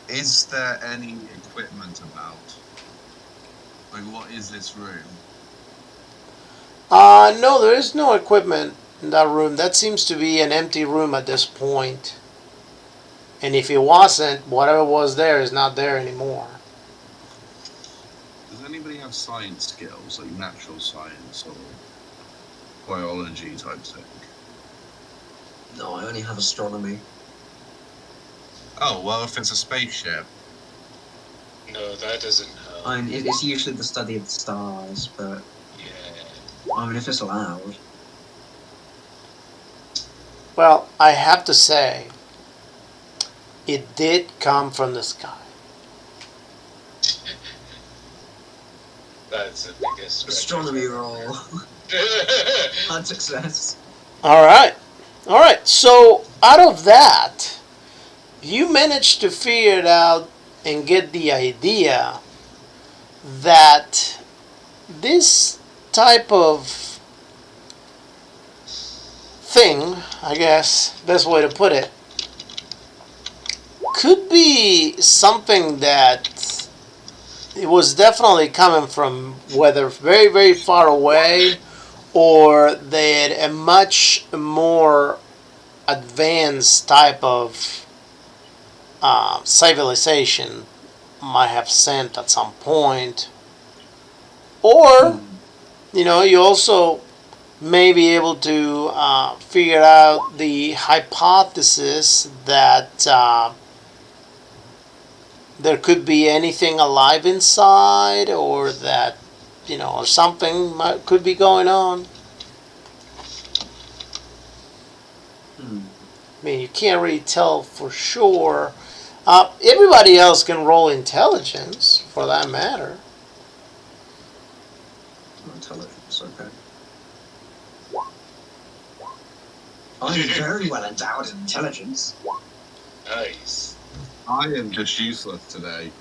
Is there any equipment about? Like, what is this room? No, there is no equipment in that room. That seems to be an empty room at this point. And if it wasn't, whatever was there is not there anymore. Does anybody have science skills, like natural science or biology type thing? No, I only have astronomy. Oh, well, if it's a spaceship. No, that doesn't help. I mean, it's usually the study of the stars, but Yeah. I mean, if it's allowed. Well, I have to say, it did come from the sky. That's the biggest Astronomy roll. Hard success. All right. All right. So out of that, you managed to figure it out and get the idea that this type of thing, I guess, best way to put it, could be something that it was definitely coming from whether very, very far away or they had a much more advanced type of civilization might have sent at some point. Or, you also may be able to figure out the hypothesis that there could be anything alive inside, or that, or something could be going on. I mean, you can't really tell for sure. Everybody else can roll intelligence, for that matter. Intelligence, okay. I'm very well endowed in intelligence. Nice. I am just useless today.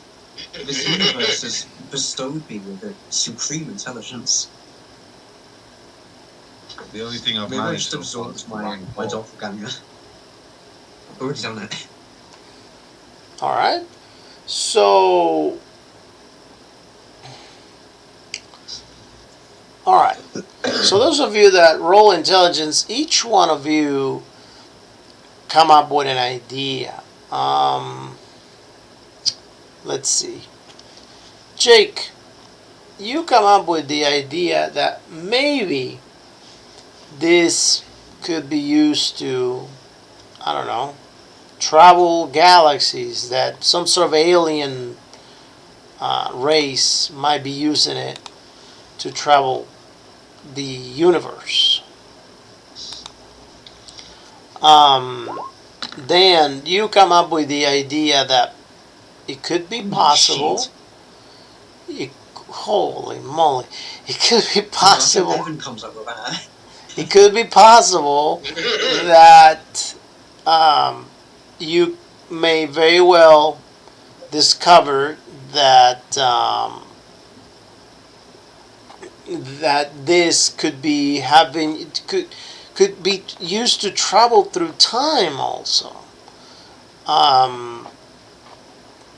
This universe has bestowed me with a supreme intelligence. The only thing I've Maybe I managed should to absorb absorb is my doppelganger. I've already done it. Alright. So. Alright. So, those of you that roll intelligence, each one of you come up with an idea. Let's see. Jake, you come up with the idea that maybe this could be used to, I don't know, travel galaxies, that some sort of alien race might be using it to travel the universe. Then you come up with the idea that it could be possible. Holy moly. It could be possible. Evan comes up with that. It could be possible that you may very well discover that that this could be could be used to travel through time also.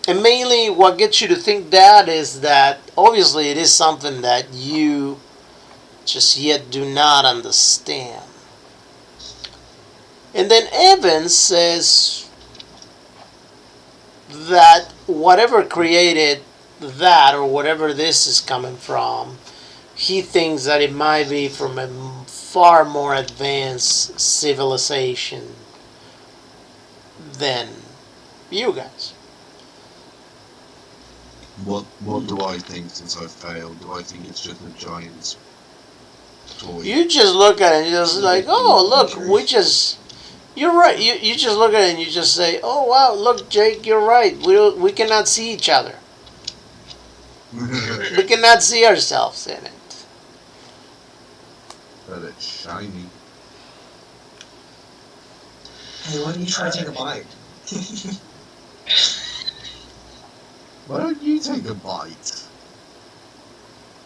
And mainly what gets you to think that is that obviously it is something that you just yet do not understand. And then Evans says that whatever created that, or whatever this is coming from, he thinks that it might be from a far more advanced civilization than you guys. What do I think since I've failed? Do I think it's just a giant toy? You just look at it and you're just like, oh, look, you're right. You just look at it and you just say, oh, wow, look, Jake, you're right. We cannot see each other. We cannot see ourselves in it. But it's shiny. Hey, why don't you try to take a bite? Why don't you take a bite?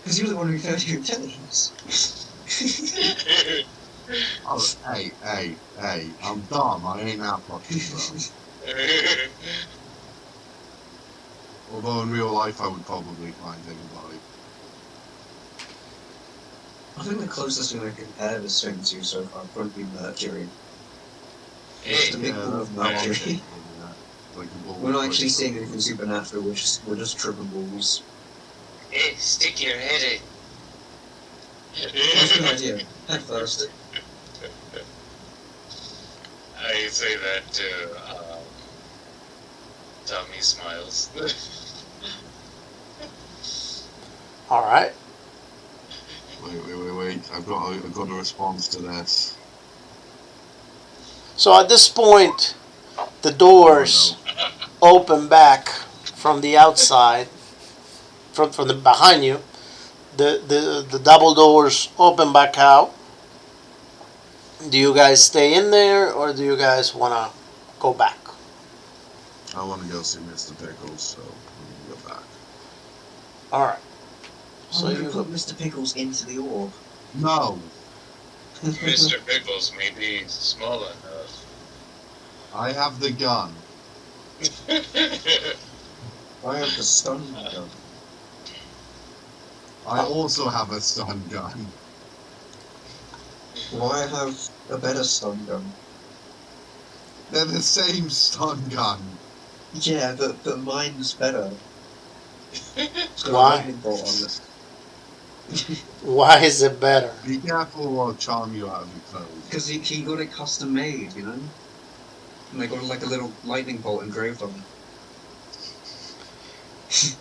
Because you're the one who referred to your intelligence. Oh, hey, I'm dumb. I ain't that fucking dumb. Although in real life I would probably find anybody. I think the closest thing I can compare this thing to so far would probably be Mercury. Hey, The big ball of that's how I'm Mercury. thinking, yeah. Like a ball We're not of actually crystal. seeing anything supernatural, we're just tripping balls. hey, stick your head That's a good in. idea. Head first. I say that to Tommy smiles. All right. Wait. I've got a response to this. So at this point, the doors open back from the outside, from the behind you. The double doors open back out. Do you guys stay in there, or do you guys want to go back? I want to go see Mr. Pickles, so I'm gonna go back. All right. So So you you put Mr. Pickles into the orb. No, Mr. Pickles may be small enough. I have the gun. I have the stun gun. I also have a stun gun. Well, I have a better stun gun. They're the same stun gun. Yeah, but mine's better. It's got a Why? lightning bolt on it. Why is it better? Be careful or I'll charm you out of your clothes. Because he got it custom made, you know? And they got like a little lightning bolt engraved on it.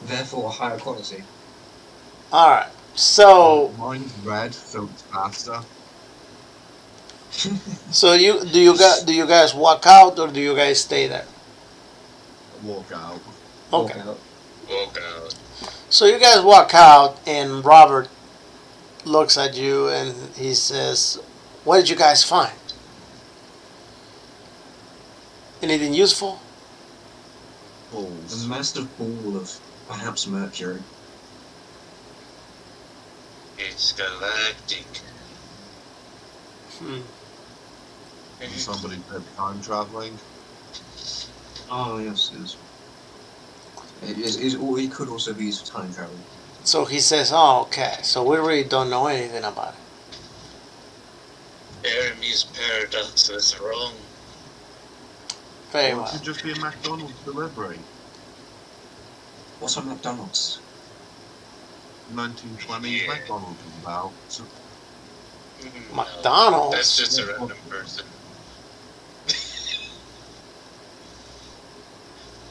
Therefore, higher quality. All right. So Mine's red, so it's faster. do you guys walk out, or do you guys stay there? Walk out. Okay. Walk out. Walk out. So you guys walk out, and Robert looks at you and he says, "What did you guys find? Anything useful?" A Balls. massive ball of perhaps mercury. It's galactic. Hmm. Somebody said time traveling. Oh, yes. It could also be used for time travel. So he says, "Oh, okay. So we really don't know anything about it." Hermes paradox was wrong. Very Or it well. could just be a McDonald's delivery. What's on McDonald's? 1920s Yeah. McDonald's was about. So No, McDonald's? that's just a random person.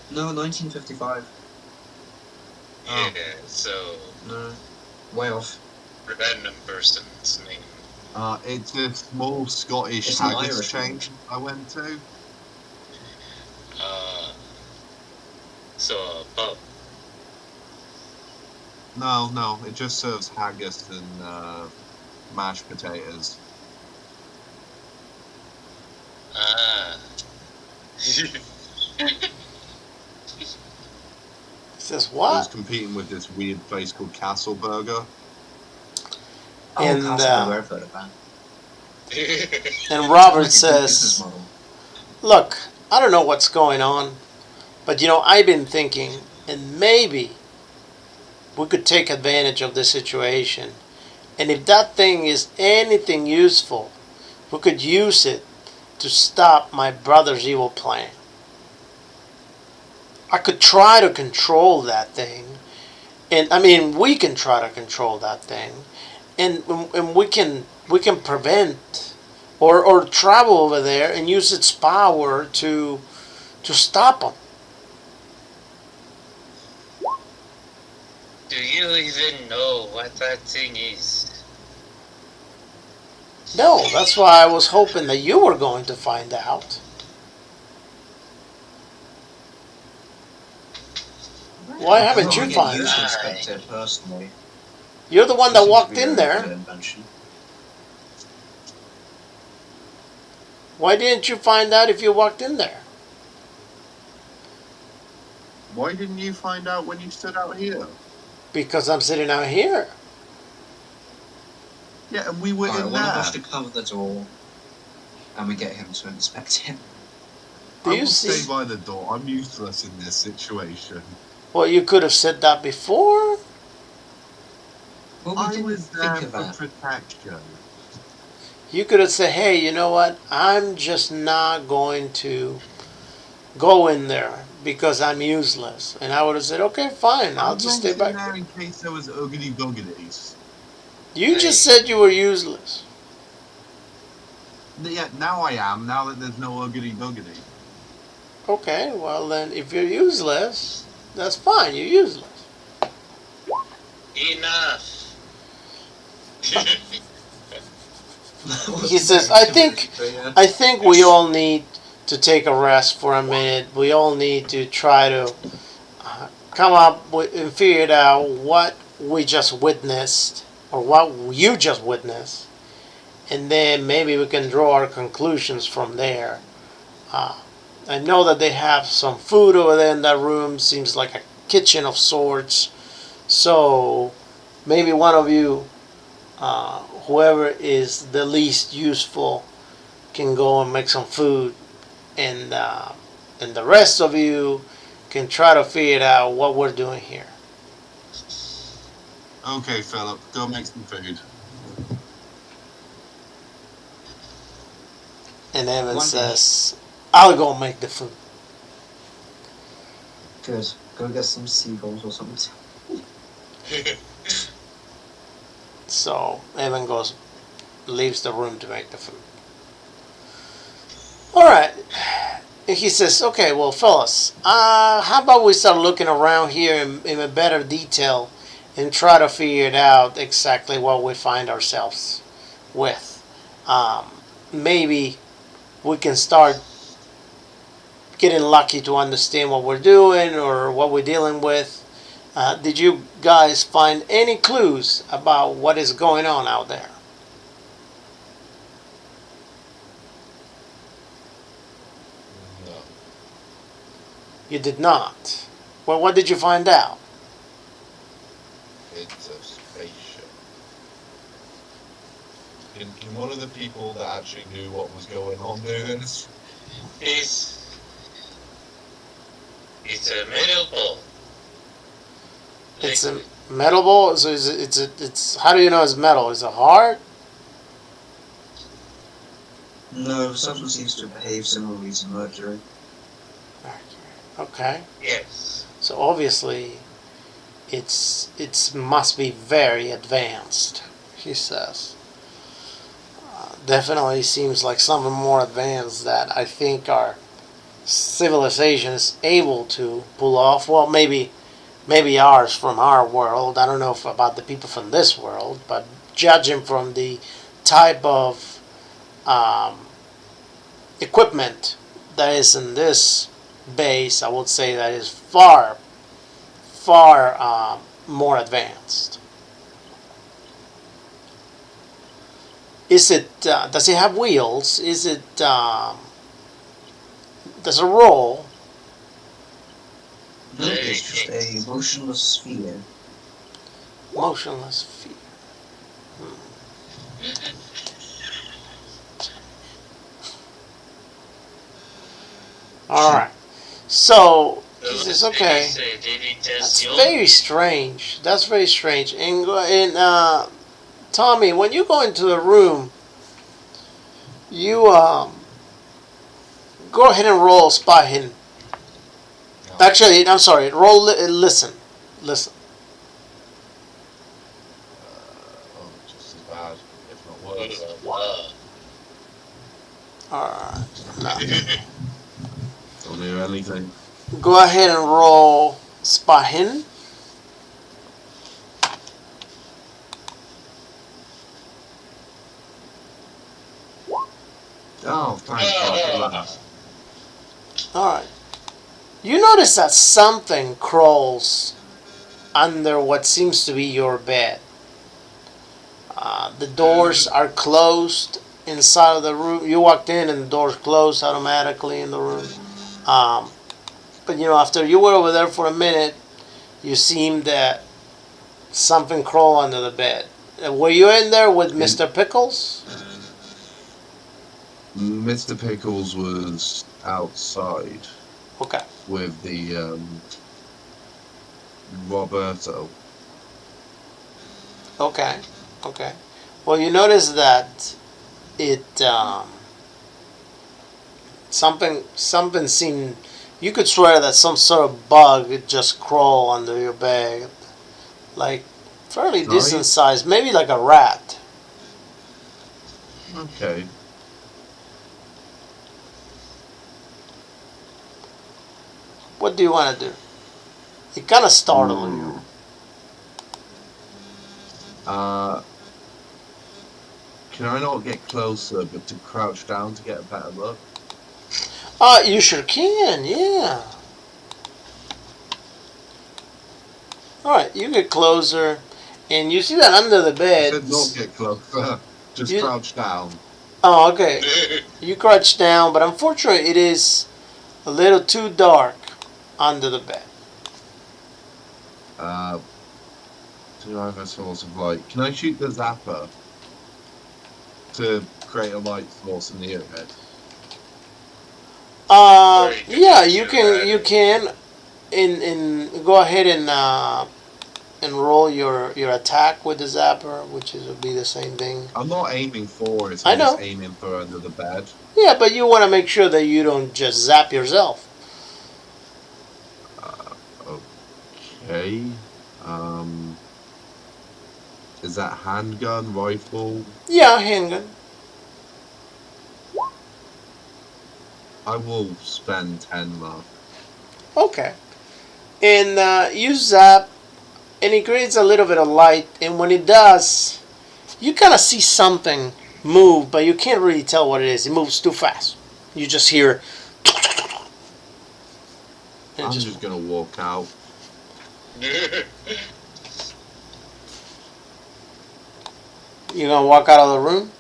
No, 1955. Yeah, so No. Way off. random person's name. it's a small Scottish It's an haggis Irish chain one. I went to. So a pub. No, it just serves haggis and mashed potatoes. Ah. He says, It was "What?" competing with this weird place called Castle Burger. And, Castle, I've heard of that. And Robert It's like a good business says, model. "Look, I don't know what's going on, but I've been thinking, and maybe we could take advantage of the situation. And if that thing is anything useful, we could use it to stop my brother's evil plan. I could try to control that thing, and we can try to control that thing, and we can prevent or travel over there and use its power to stop them." Do you even know what that thing is? No, that's why I was hoping that you were going to find out. Why haven't you found used to out? inspect it personally. You're the one It that seems to walked be in very good there. invention. Why didn't you find out if you walked in there? Why didn't you find out when you stood out here? Because I'm sitting out here. Yeah, and we were Alright, in one of there. us to cover the door, and we get him to inspect him. Do I you will see? stay by the door. I'm useless in this situation. Well, you could have said that before. Well, we I didn't was think there of for that. protection. You could have said, hey, you know what? I'm just not going to go in there because I'm useless. And I would have said, okay, fine, I I'll just stay went in back. there in case there was oogity boogities. You just Hey. said you were useless. Yeah, now I am, now that there's no oogity boogity. Okay, well then, if you're useless, that's fine, you're useless. Enough. He says, I think we all need to take a rest for a minute. We all need to try to come up with and figure it out what we just witnessed or what you just witnessed, and then maybe we can draw our conclusions from there. Uh, I know that they have some food over there in that room. Seems like a kitchen of sorts. So maybe one of you, whoever is the least useful, can go and make some food, and the rest of you can try to figure out what we're doing here. Okay, Philip, go make some food. And Evan One says, I'll go make the food. Good. Go get some seagulls or something. So Evan leaves the room to make the food. Alright. And he says, okay, well, fellas, how about we start looking around here in a better detail and try to figure it out exactly what we find ourselves with. Maybe we can start getting lucky to understand what we're doing or what we're dealing with. Did you guys find any clues about what is going on out there? No. You did not. Well, what did you find out? It's a spaceship. Can one of the people that actually knew what was going on do this? It's a metal ball. It's a metal ball. So it's how do you know it's metal? Is it hard? No, the substance seems to behave similarly to mercury. Okay. Yes. So obviously, it's must be very advanced. He says. Definitely seems like something more advanced that I think our civilization is able to pull off. Well, maybe ours from our world. I don't know about the people from this world, but judging from the type of equipment that is in this base, I would say that is far more advanced. Is it? Does it have wheels? Is it? Does it roll? No, it's just a motionless sphere. Motionless sphere. All right. So he says, okay. That's very strange. That's very strange. And Tommy, when you go into the room, you go ahead and roll spot hidden. No. Actually, I'm sorry. Roll listen. Listen. Oh, just as bad, if not worse. All right. No. Don't hear anything. Go ahead and roll spot hidden. Oh, thank God. All right. You notice that something crawls under what seems to be your bed. The doors are closed inside of the room. You walked in and the doors closed automatically in the room. But after you were over there for a minute, you seemed that something crawled under the bed. Were you in there with Mr. Pickles? Mr. Pickles was outside Okay. with the Roberto. Okay. Okay. Well, you notice that it something seemed. You could swear that some sort of bug just crawl under your bed, like fairly decent Nice. size, maybe like a rat. Okay. What do you want to do? It kind of startled you. Uh, can I not get closer, but to crouch down to get a better look? You sure can. Yeah. All right, you get closer, and you see that under the I bed. said not get closer, just You- crouch down. Oh, okay. You crouch down, but unfortunately, it is a little too dark under the bed. Do I have a source of light? Can I shoot the zapper to create a light source in the overhead? Or you could Yeah, just you do can. that. You can. In go ahead and roll your attack with the zapper, which is would be the same thing. I'm not aiming for it. I I'm just know. aiming for under the bed. Yeah, but you want to make sure that you don't just zap yourself. Okay. Is that handgun, rifle? Yeah, handgun. I will spend 10 luck. Okay. And you zap, and it creates a little bit of light. And when it does, you kind of see something move, but you can't really tell what it is. It moves too fast. You just hear. And I'm just gonna walk out. you're gonna walk out of the room.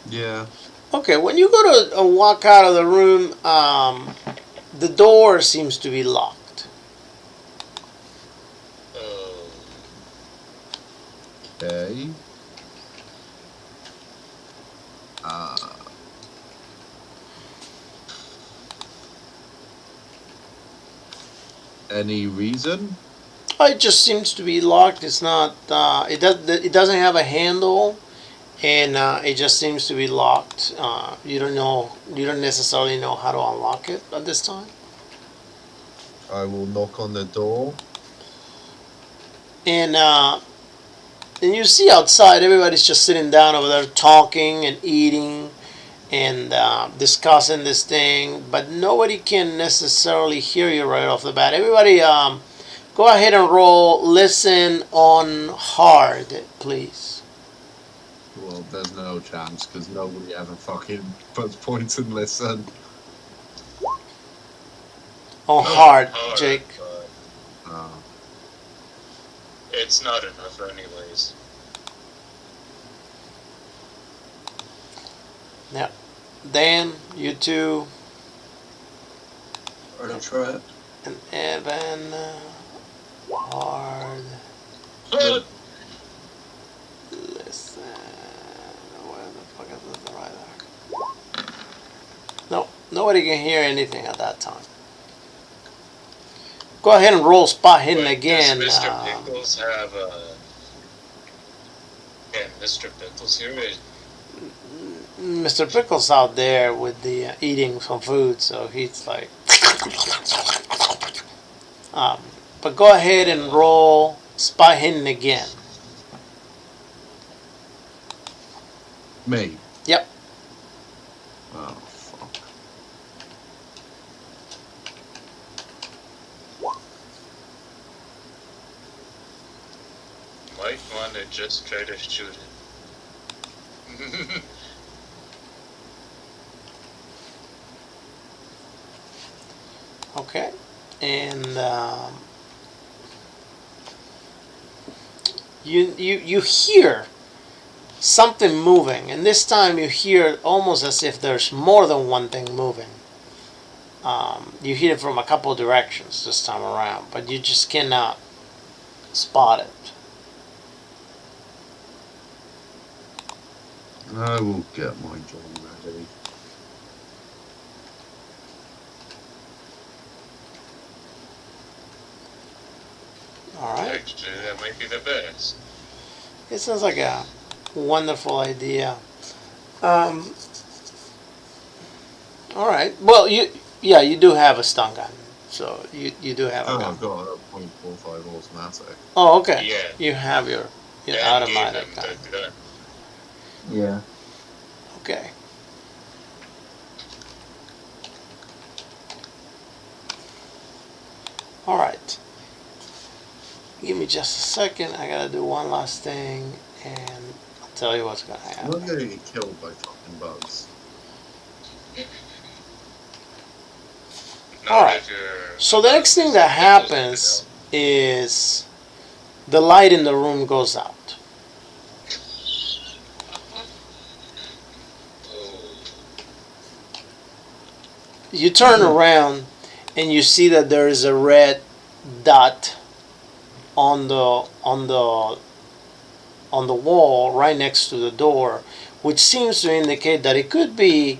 Yeah. Okay, when you go to walk out of the room, the door seems to be locked. Oh, Okay. Any reason? It just seems to be locked. It's not. It doesn't have a handle, and it just seems to be locked. You don't know. You don't necessarily know how to unlock it at this time. I will knock on the door. And you see outside, everybody's just sitting down over there talking and eating and discussing this thing, but nobody can necessarily hear you right off the bat. Everybody, go ahead and roll listen on hard, please. Well, there's no chance because nobody ever fucking puts points and listen. On hard, Jake. but Uh, it's not enough anyways. Yeah. Dan, you two, Alright, I'll try it. and Evan, hard. But Listen. Where the fuck is this right there? No, nobody can hear anything at that time. Go ahead and roll spot hidden wait, again. does Mr. Pickles have and Mr. Pickles here? Mr. Pickles out there with the eating some food, so he's like. But go ahead and roll spot hidden again. me. Yep. Oh, fuck. Might want to just try to shoot it. Okay. And you hear something moving, and this time you hear almost as if there's more than one thing moving. You hear it from a couple of directions this time around, but you just cannot spot it. I will get my gun ready. All right. Actually, that might be the best. It sounds like a wonderful idea. Um, all right. Well, you do have a stun gun, so you do have a Oh, gun. I've got a .45 automatic. Oh, okay. Yeah. You have your Dan gave automatic him gun. the gun. Yeah. Okay. All right. Give me just a second. I gotta do one last thing, and I'll tell you what's gonna I'm happen. not going to get killed by fucking bugs. Not Alright. if you're So the next thing that happens is the light in the room goes out. Oh, You turn around and you see that there is a red dot on the wall right next to the door, which seems to indicate that it could be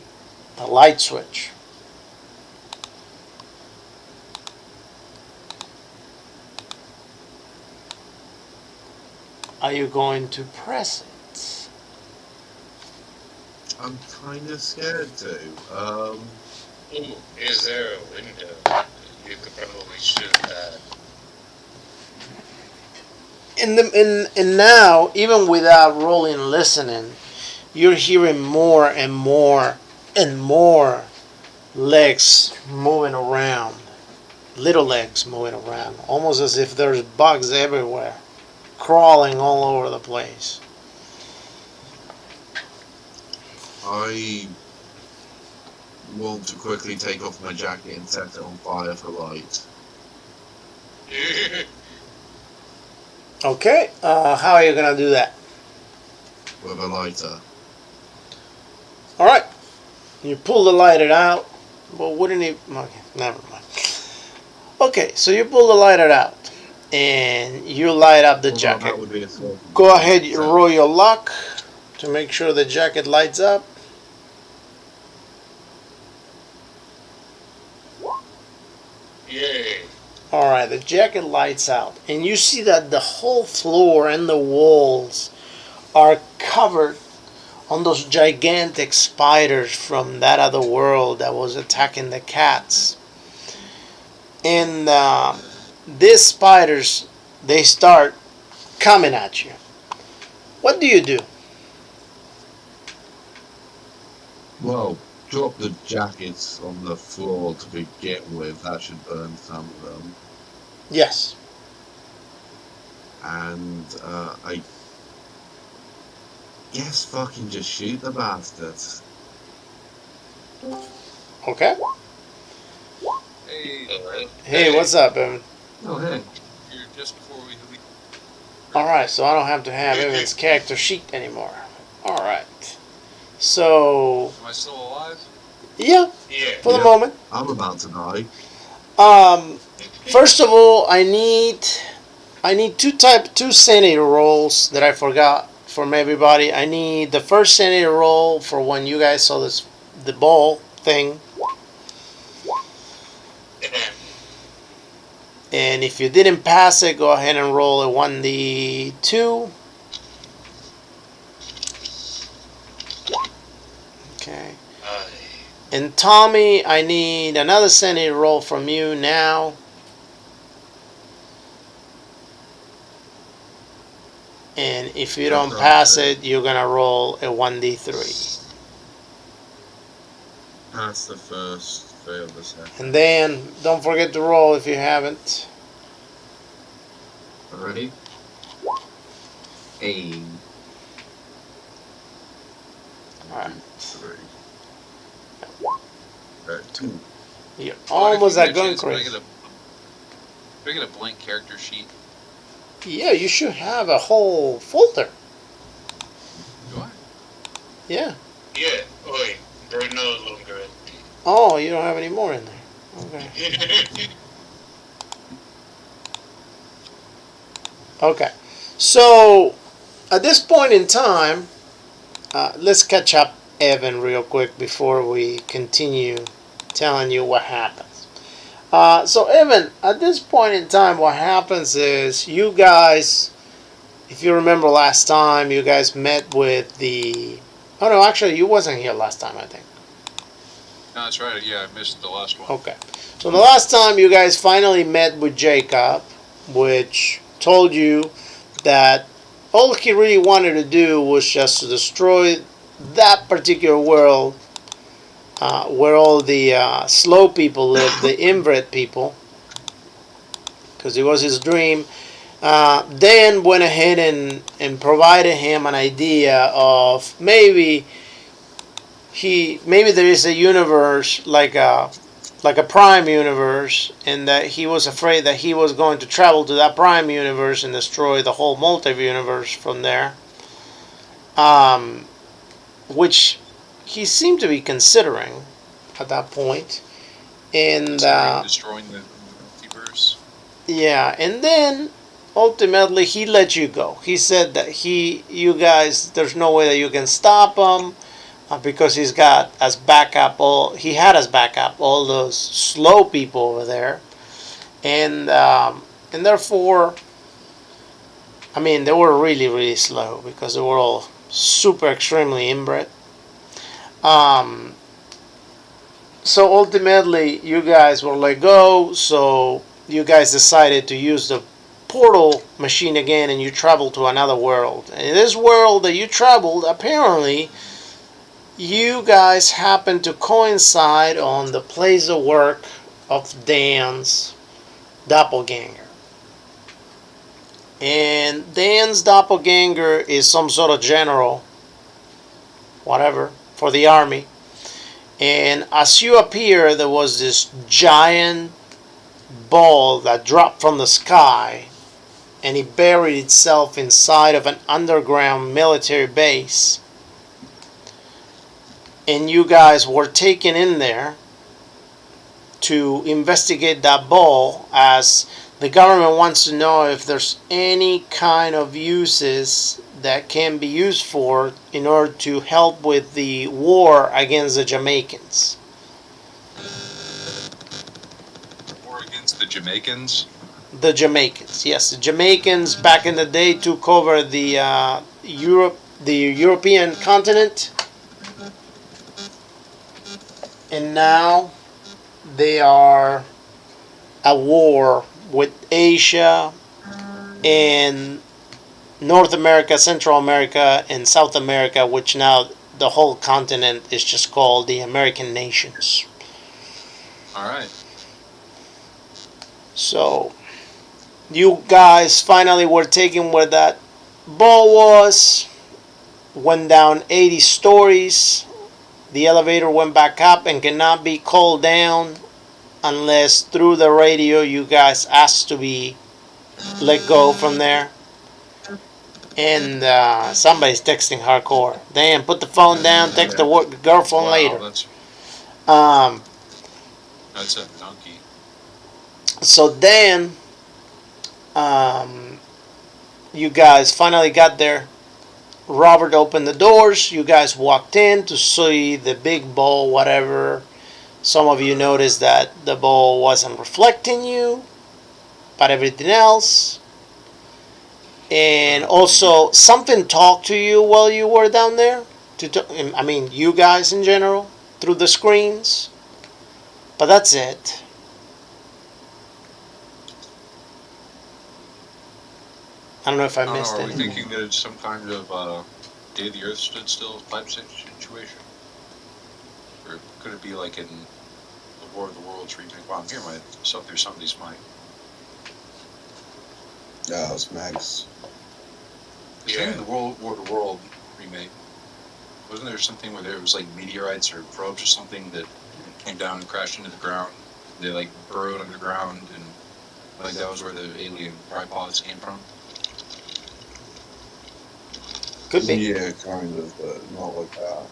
the light switch. Are you going to press it? I'm kind of scared to. Ooh, is there a window? You could probably shoot that. And now, even without rolling and listening, you're hearing more and more and more legs moving around, little legs moving around, almost as if there's bugs everywhere, crawling all over the place. I want to quickly take off my jacket and set it on fire for light. Okay, how are you gonna do that? With a lighter. All right, you pull the lighter out. Well, wouldn't it? Okay, never mind. Okay, so you pull the lighter out, and you light up the Although jacket. that would be a sort of Go ahead, you so- roll your luck to make sure the jacket lights up. Yay. All right, the jacket lights out, and you see that the whole floor and the walls are covered on those gigantic spiders from that other world that was attacking the cats. And these spiders, they start coming at you. What do you do? Well, drop the jackets on the floor to begin with. That should burn some of them. Yes. And I guess fucking just shoot the bastards. Okay. Hey, Hey, what's up, Evan? Oh, hey. here just before we leave. All right, so I don't have to have Evan's character sheet anymore. All right. So, Am I still alive? yeah, Yeah. for the Yeah. moment. I'm about to die. First of all, I need two sanity rolls that I forgot from everybody. I need the first sanity roll for when you guys saw the ball thing, and if you didn't pass it, go ahead and roll a 1d2. Okay. And Tommy, I need another sanity roll from you now. And if you don't pass it, you're gonna roll a 1d3. Pass the first, fail the second. And then don't forget to roll if you haven't. Ready? Hey. Alright. 3. 2. You're Well, if almost you at get a gun chance, can I crazy. get a blank character sheet? Yeah, you should have a whole folder. Do I? Yeah. Yeah. Wait, there are no longer. Oh, you don't have any more in there. Okay. Okay. So, at this point in time, let's catch up Evan real quick before we continue telling you what happens. So Evan, at this point in time, what happens is you guys if you remember last time, you guys met with the. Oh no, actually, you wasn't here last time, I think. No, that's right. Yeah, I missed the last one. Okay. So the last time you guys finally met with Jacob, which told you that all he really wanted to do was just to destroy that particular world where all the slow people live, the inbred people, because it was his dream. Dan went ahead and provided him an idea of maybe there is a universe like a prime universe, and that he was afraid that he was going to travel to that prime universe and destroy the whole multiverse from there, which he seemed to be considering at that point. And Destroying the multiverse. yeah, and then ultimately he let you go. He said that you guys, there's no way that you can stop him. Because he had as backup all those slow people over there, and therefore, I mean, they were really really slow because they were all super extremely inbred. So ultimately, you guys were let go. So you guys decided to use the portal machine again, and you traveled to another world. And in this world that you traveled, apparently you guys happen to coincide on the place of work of Dan's doppelganger. And Dan's doppelganger is some sort of general, whatever, for the army. And as you appear, there was this giant ball that dropped from the sky, and it buried itself inside of an underground military base. And you guys were taken in there to investigate that ball, as the government wants to know if there's any kind of uses that can be used for in order to help with the war against the Jamaicans. War against the Jamaicans? The Jamaicans, yes. The Jamaicans back in the day took over the European continent. And now they are at war with Asia and North America, Central America, and South America, which now the whole continent is just called the American nations. Alright. So you guys finally were taken where that ball was, went down 80 stories. The elevator went back up and cannot be called down unless through the radio you guys asked to be let go from there. And somebody's texting hardcore. Damn, put the phone down, text the girlfriend later. That's a donkey. So then, you guys finally got there. Robert opened the doors. You guys walked in to see the big ball, whatever. Some of you noticed that the ball wasn't reflecting you, but everything else. And also, something talked to you while you were down there. I mean, you guys in general, through the screens. But that's it. I don't know if I missed Are we anything. thinking that it's some kind of Day the Earth Stood Still type situation? Or could it be like in the War of the Worlds where you think, wow, I'm hearing myself through somebody's mic? Yeah, it's Max. Yeah, in the War of the World remake, wasn't there something where there was like meteorites or probes or something that came down and crashed into the ground? They like burrowed underground, and I think that was where the alien tripods came from. Could be. Yeah, kind of, but not like that.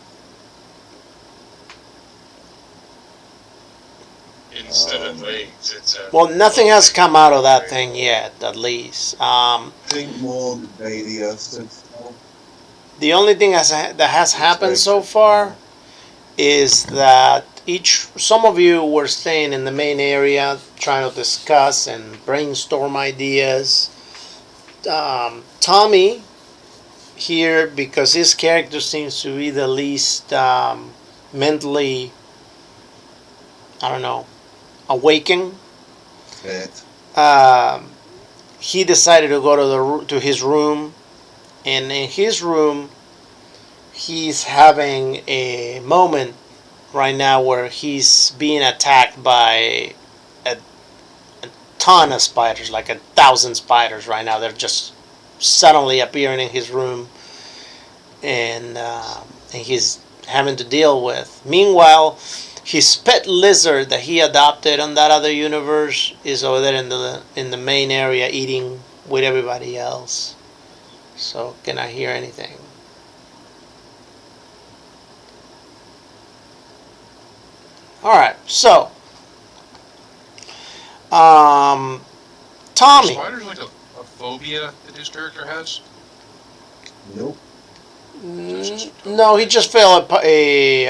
Instead of legs, it's a. Well, nothing has come out of that thing yet, at least. I think more the Day the Earth Stood Still. The only thing that has happened so far is that some of you were staying in the main area trying to discuss and brainstorm ideas. Tommy here, because his character seems to be the least mentally, I don't know, awakened. Fit. He decided to go to his room, and in his room, he's having a moment right now where he's being attacked by a ton of spiders, like 1,000 spiders right now. They're just suddenly appearing in his room, and he's having to deal with. Meanwhile, his pet lizard that he adopted on that other universe is over there in the main area eating with everybody else. So, can I hear anything? All right, so Are Tommy. spiders like a phobia that his character has? Nope. No, he just failed a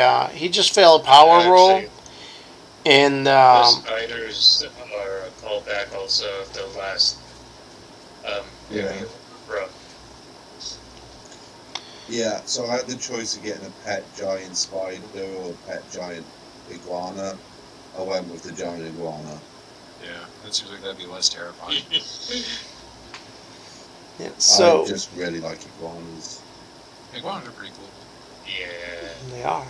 power roll, Actually, and the spiders are a callback also of the last Yeah. bro. Yeah, so I had the choice of getting a pet giant spider or a pet giant iguana. I went with the giant iguana. Yeah, that seems like that'd be less terrifying. yeah, so I just really like iguanas. Iguanas are pretty cool. Yeah. they are.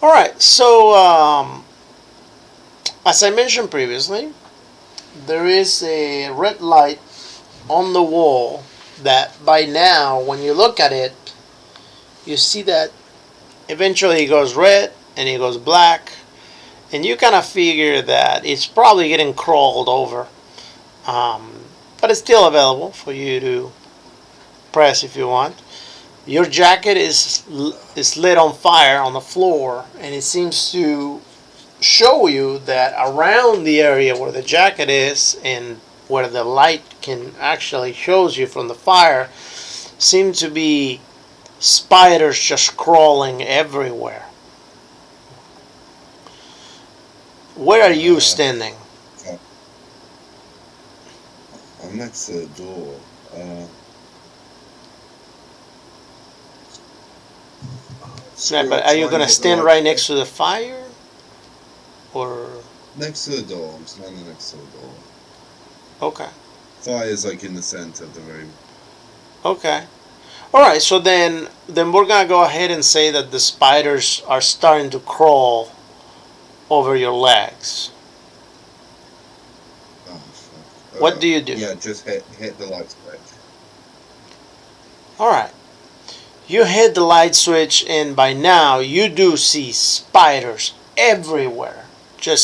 All right, so as I mentioned previously, there is a red light on the wall that by now, when you look at it, you see that eventually it goes red and it goes black, and you kind of figure that it's probably getting crawled over, but it's still available for you to press if you want. Your jacket is lit on fire on the floor, and it seems to show you that around the area where the jacket is and where the light can actually shows you from the fire seem to be spiders just crawling everywhere. Where are you standing? I'm next to the door. Yeah, but are you going to stand right next to the fire? Or... Next to the door. I'm standing next to the door. Okay. Fire's like in the center of the room. Okay. All right, so then we're going to go ahead and say that the spiders are starting to crawl over your legs. Oh, fuck. What do you do? Yeah, just hit the light switch. All right. You hit the light switch, and by now you do see spiders everywhere.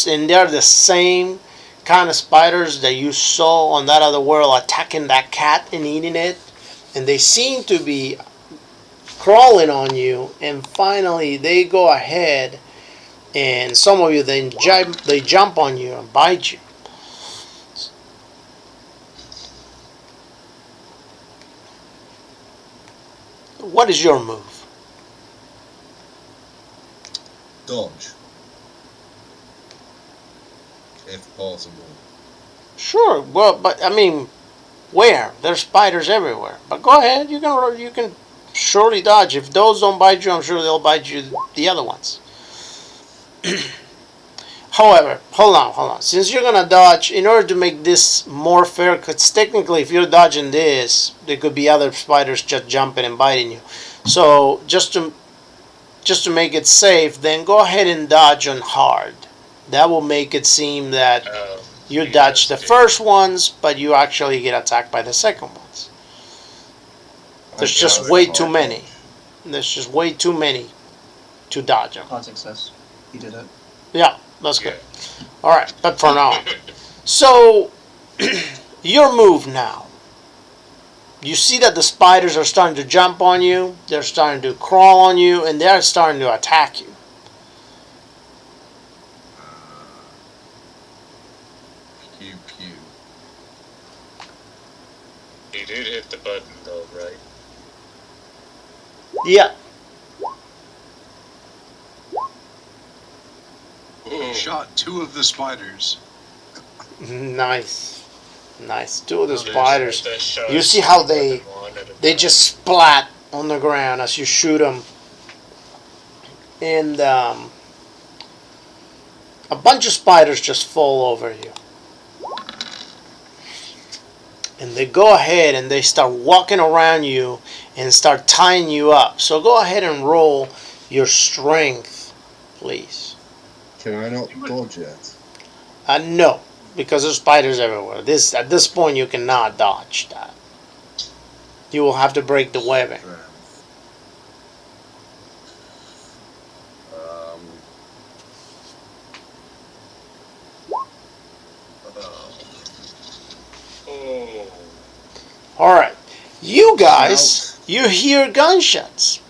And they're the same kind of spiders that you saw on that other world attacking that cat and eating it. And they seem to be crawling on you, and finally they go ahead, and some of you then they jump on you and bite you. What is your move? Dodge. If possible. Sure. Well, but I mean, where? There's spiders everywhere. But go ahead. You can surely dodge. If those don't bite you, I'm sure they'll bite you. The other ones. However, hold on. Since you're gonna dodge, in order to make this more fair, because technically, if you're dodging this, there could be other spiders just jumping and biting you. So just to make it safe, then go ahead and dodge on hard. That will make it seem that you dodge the first ones, but you actually get attacked by the second ones. There's just way too many. There's just way too many to dodge them. On success. He did it. Yeah, that's good. All right, but for now. So, your move now. You see that the spiders are starting to jump on you, they're starting to crawl on you, and they're starting to attack you. Pew pew. You did hit the button though, right? Yeah. Shot 2 of the spiders. Nice. Nice. Two of the There's spiders. that shot You see how they more than one at a they time. just splat on the ground as you shoot them, and a bunch of spiders just fall over you. And they go ahead and they start walking around you and start tying you up. So go ahead and roll your strength, please. Can I not dodge it? No, because there's spiders everywhere. At this point you cannot dodge that. You will have to break the webbing. Oh. Alright. You guys, you hear gunshots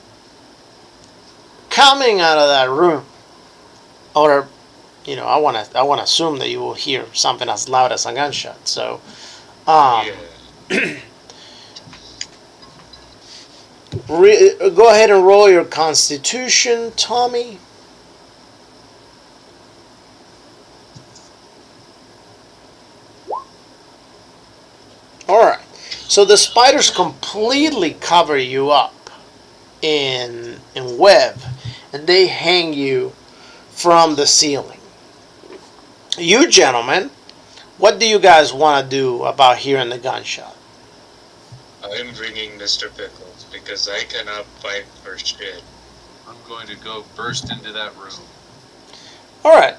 coming out of that room. Or, you know, I wanna assume that you will hear something as loud as a gunshot. So Yeah. go ahead and roll your constitution, Tommy. Alright. So the spiders completely cover you up in web, and they hang you from the ceiling. You gentlemen, what do you guys want to do about hearing the gunshot? I'm bringing Mr. Pickles because I cannot fight for shit. I'm going to go burst into that room. Alright.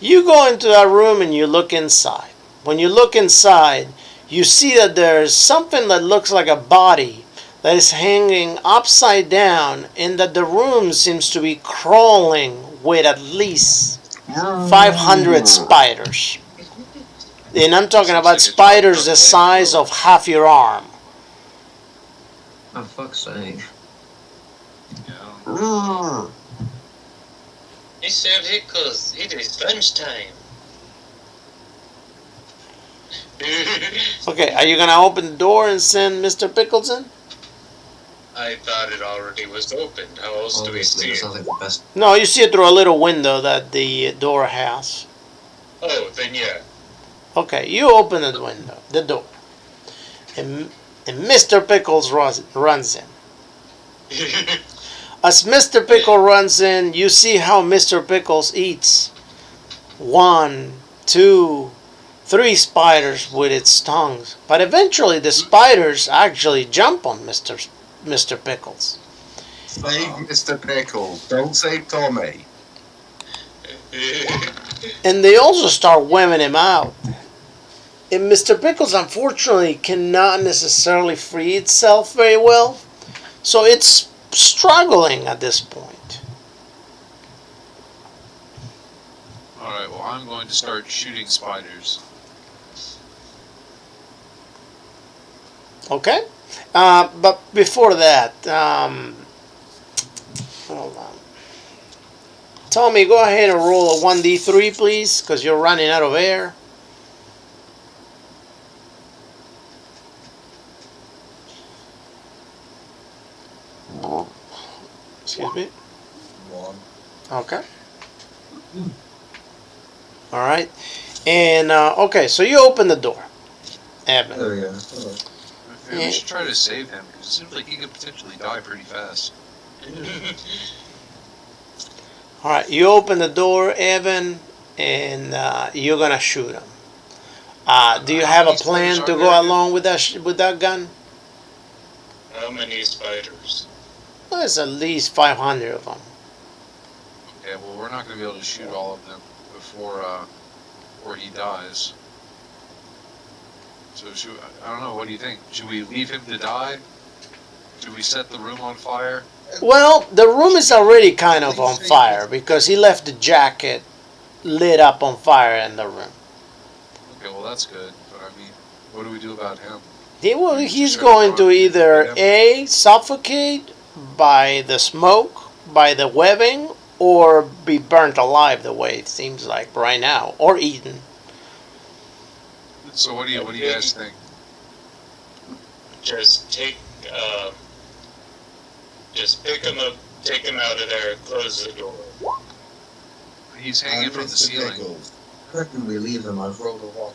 You go into that room and you look inside. When you look inside, you see that there's something that looks like a body that is hanging upside down, and that the room seems to be crawling with at least 500 spiders. And I'm talking about spiders the size of half your arm. Oh, fuck's sake. Yeah. Mr. Pickles, it is lunchtime. Okay, are you going to open the door and send Mr. Pickles in? I thought it already was open. How else do we Obviously, see it it? sounds like the best. No, you see it through a little window that the door has. Oh, then yeah. Okay, you open the door. And Mr. Pickles runs in. As Mr. Pickle runs in, you see how Mr. Pickles eats 1, 2, 3 spiders with its tongues. But eventually the spiders actually jump on Mr. Pickles. Save Mr. Pickle. Don't save Tommy. And they also start webbing him out. And Mr. Pickles unfortunately cannot necessarily free itself very well. So it's struggling at this point. Alright, well, I'm going to start shooting spiders. Okay? But before that, hold on. Tommy, go ahead and roll a 1d3, please, because you're running out of air. Excuse me. 1. Okay. All right. And, okay, so you open the door, Evan. There we go. Maybe we should try to save him, because it seems like he could potentially die pretty fast. All right, you open the door, Evan, and you're gonna shoot him. Do you have a plan to go along with that gun? How many spiders? Well, there's at least 500 of them. Okay, well, we're not going to be able to shoot all of them before he dies. So, I don't know, what do you think? Should we leave him to die? Should we set the room on fire? Well, the room is already kind of on fire because he left the jacket lit up on fire in the room. Okay, well, that's good. But, I mean, what do we do about him? He's going to either A, suffocate by the smoke, by the webbing, or be burnt alive the way it seems like right now, or eaten. So what do you guys think? Just pick him up, take him out of there, close the door. He's hanging from the ceiling. I reckon we leave him. I've rolled a 1.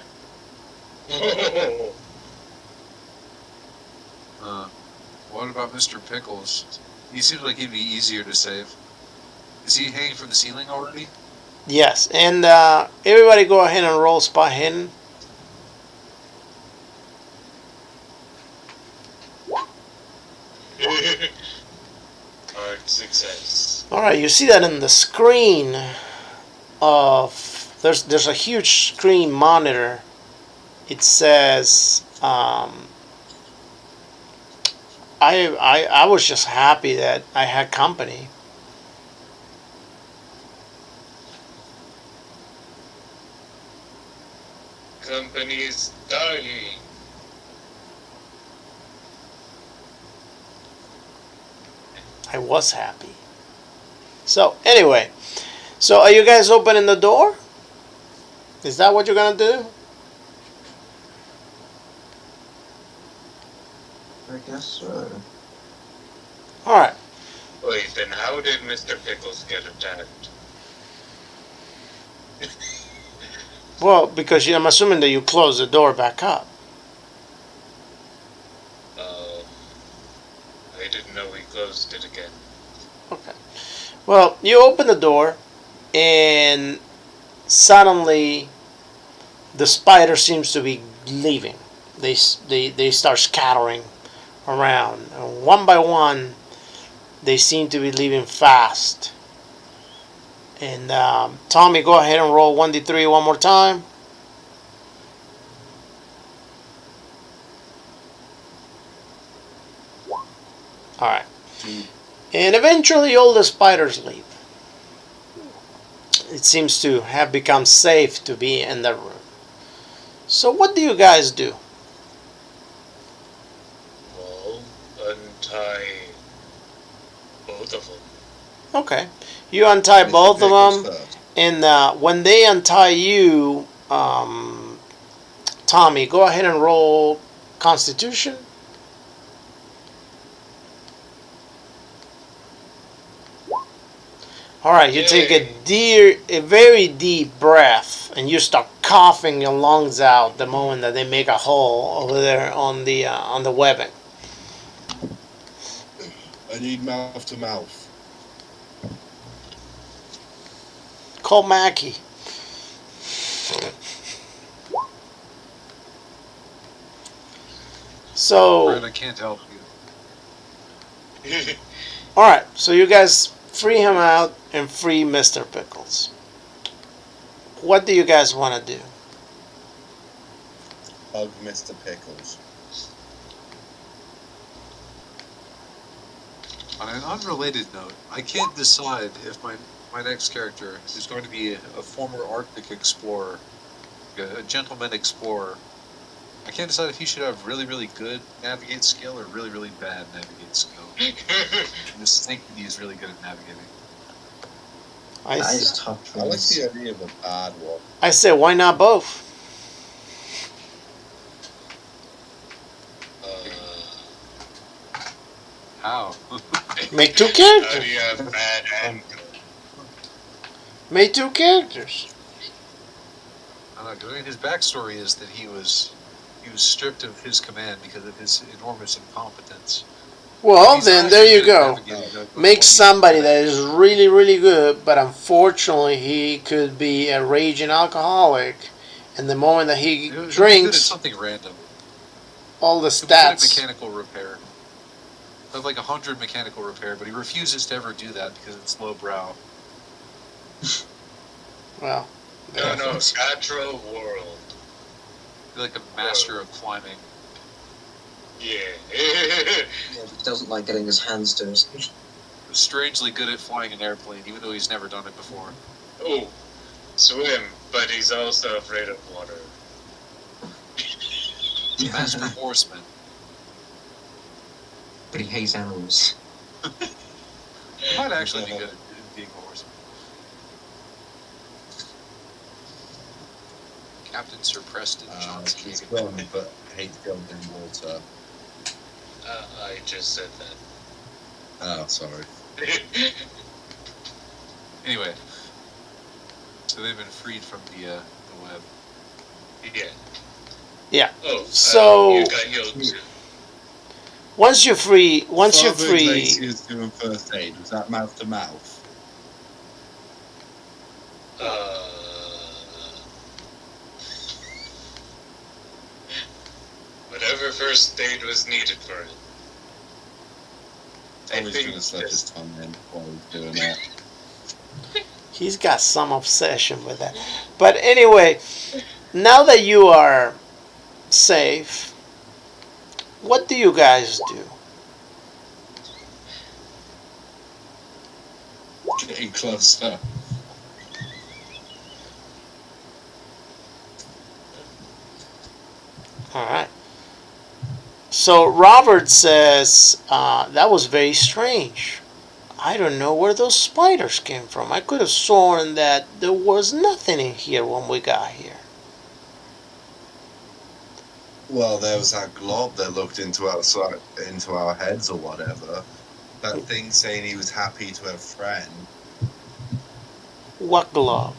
What about Mr. Pickles? He seems like he'd be easier to save. Is he hanging from the ceiling already? Yes, and everybody go ahead and roll spot hidden. Hard success. All right, you see that in the screen of there's a huge screen monitor. It says I was just happy that I had company. Company's darling. I was happy. So anyway, so are you guys opening the door? Is that what you're gonna do? I guess so. All right. Wait, then how did Mr. Pickles get attacked? Well, because I'm assuming that you close the door back up. I didn't know we closed it again. Okay. Well, you open the door, and suddenly the spider seems to be leaving. They start scattering around, and one by one, they seem to be leaving fast. And Tommy, go ahead and roll 1d3 one more time. All right. And eventually all the spiders leave. It seems to have become safe to be in the room. So what do you guys do? Well, untie both of them. Okay. You untie Mr. both of Pickles them. first. And when they untie you, Tommy, go ahead and roll Constitution. All right, you take a very deep breath, and you start coughing your lungs out the moment that they make a hole over there on the webbing. I need mouth to mouth. Call Mackie. So, Brad, I can't help you. all right, so you guys free him out and free Mr. Pickles. What do you guys want to do? Hug Mr. Pickles. On an unrelated note, I can't decide if my next character is going to be a former Arctic explorer, a gentleman explorer. I can't decide if he should have really, really good navigate skill or really, really bad navigate skill. I just think that he's really good at navigating. I That s- is tough I like choice. the idea of a bad one. I say, why not both? How? Make two How do characters. you have bad and good? Make two characters. I don't know. His backstory is that he was stripped of his command because of his enormous incompetence. Well, He's then not there you actually good at go. navigating, but Make when he's somebody that command- is really, really good, but unfortunately he could be a raging alcoholic. And the moment that he He'll be good at drinks, something random. all the He'll be good at stats. mechanical repair. Of like 100 mechanical repair, but he refuses to ever do that because it's lowbrow. Well, No, natural world. Be like a master of climbing. Yeah. Yeah, he doesn't like getting his hands dirty. Strangely good at flying an airplane, even though he's never done it before. Oh, swim, but he's also afraid of water. Master horseman. But he hates animals. He might actually be good at being a horseman. Captain Sir Preston Johnson. He's gone, but hates going in water. I just said that. Oh, sorry. Anyway, so they've been freed from the web. Yeah. Yeah. Oh, So you got healed too. once you're free, Father Iglesias doing first aid, was that mouth to mouth? Uh, whatever first aid was needed for it. I Always think gonna slip his just tongue in while he's doing that. he's got some obsession with that. But anyway, now that you are safe, what do you guys do? Getting closer. All right. So Robert says that was very strange. I don't know where those spiders came from. I could have sworn that there was nothing in here when we got here. Well, there was that glob that looked into our heads or whatever. That thing saying he was happy to have a friend. What glove?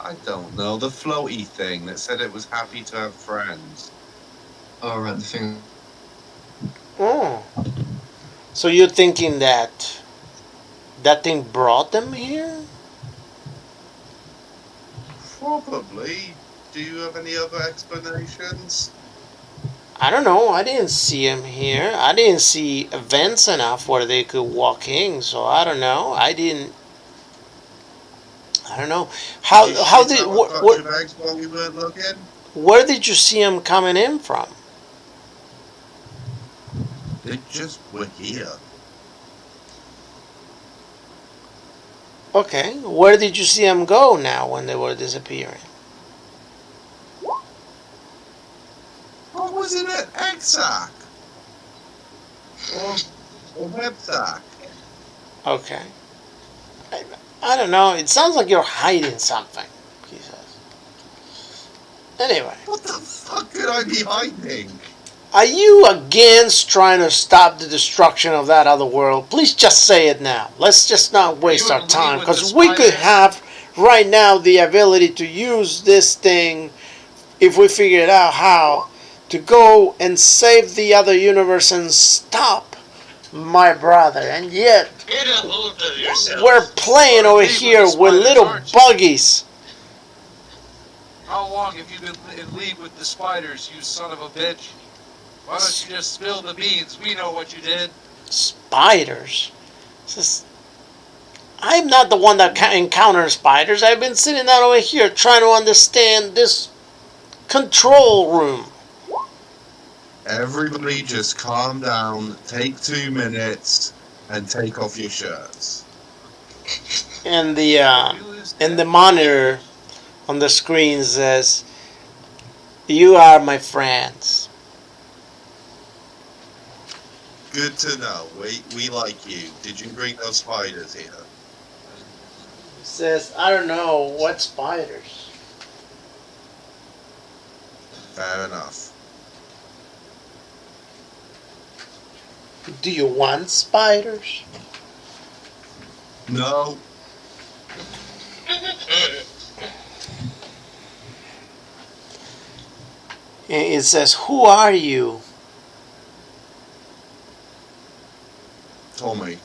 I don't know, the floaty thing that said it was happy to have friends. Oh, right, the thing. Oh. So you're thinking that that thing brought them here? Probably. Do you have any other explanations? I don't know. I didn't see him here. I didn't see events enough where they could walk in. So I don't know. I don't know. How did While we weren't looking? where did you see him coming in from? They just were here. Okay. Where did you see him go now when they were disappearing? What was it at Exarch? Or Websack? Okay. I don't know. It sounds like you're hiding something, he says. Anyway. What the fuck could I be hiding? Are you against trying to stop the destruction of that other world? Please just say it now. Let's just not waste our time, because we could have right now the ability to use this thing, if we figure it out how, to go and save the other universe and stop my brother. And yet get a hold of yourself. we're playing over here with little buggies. How long have you been in league with the spiders, you son of a bitch? Why don't you just spill the beans? We know what you did. Spiders? I'm not the one that encounters spiders. I've been sitting down over here trying to understand this control room. Everybody just calm down, take 2 minutes, and take off your shirts. And the monitor on the screen says, "You are my friends." Good to know. We like you. Did you bring those spiders here? It says, "I don't know what spiders." Fair enough. Do you want spiders? No. And it says, "Who are you?" Tommy.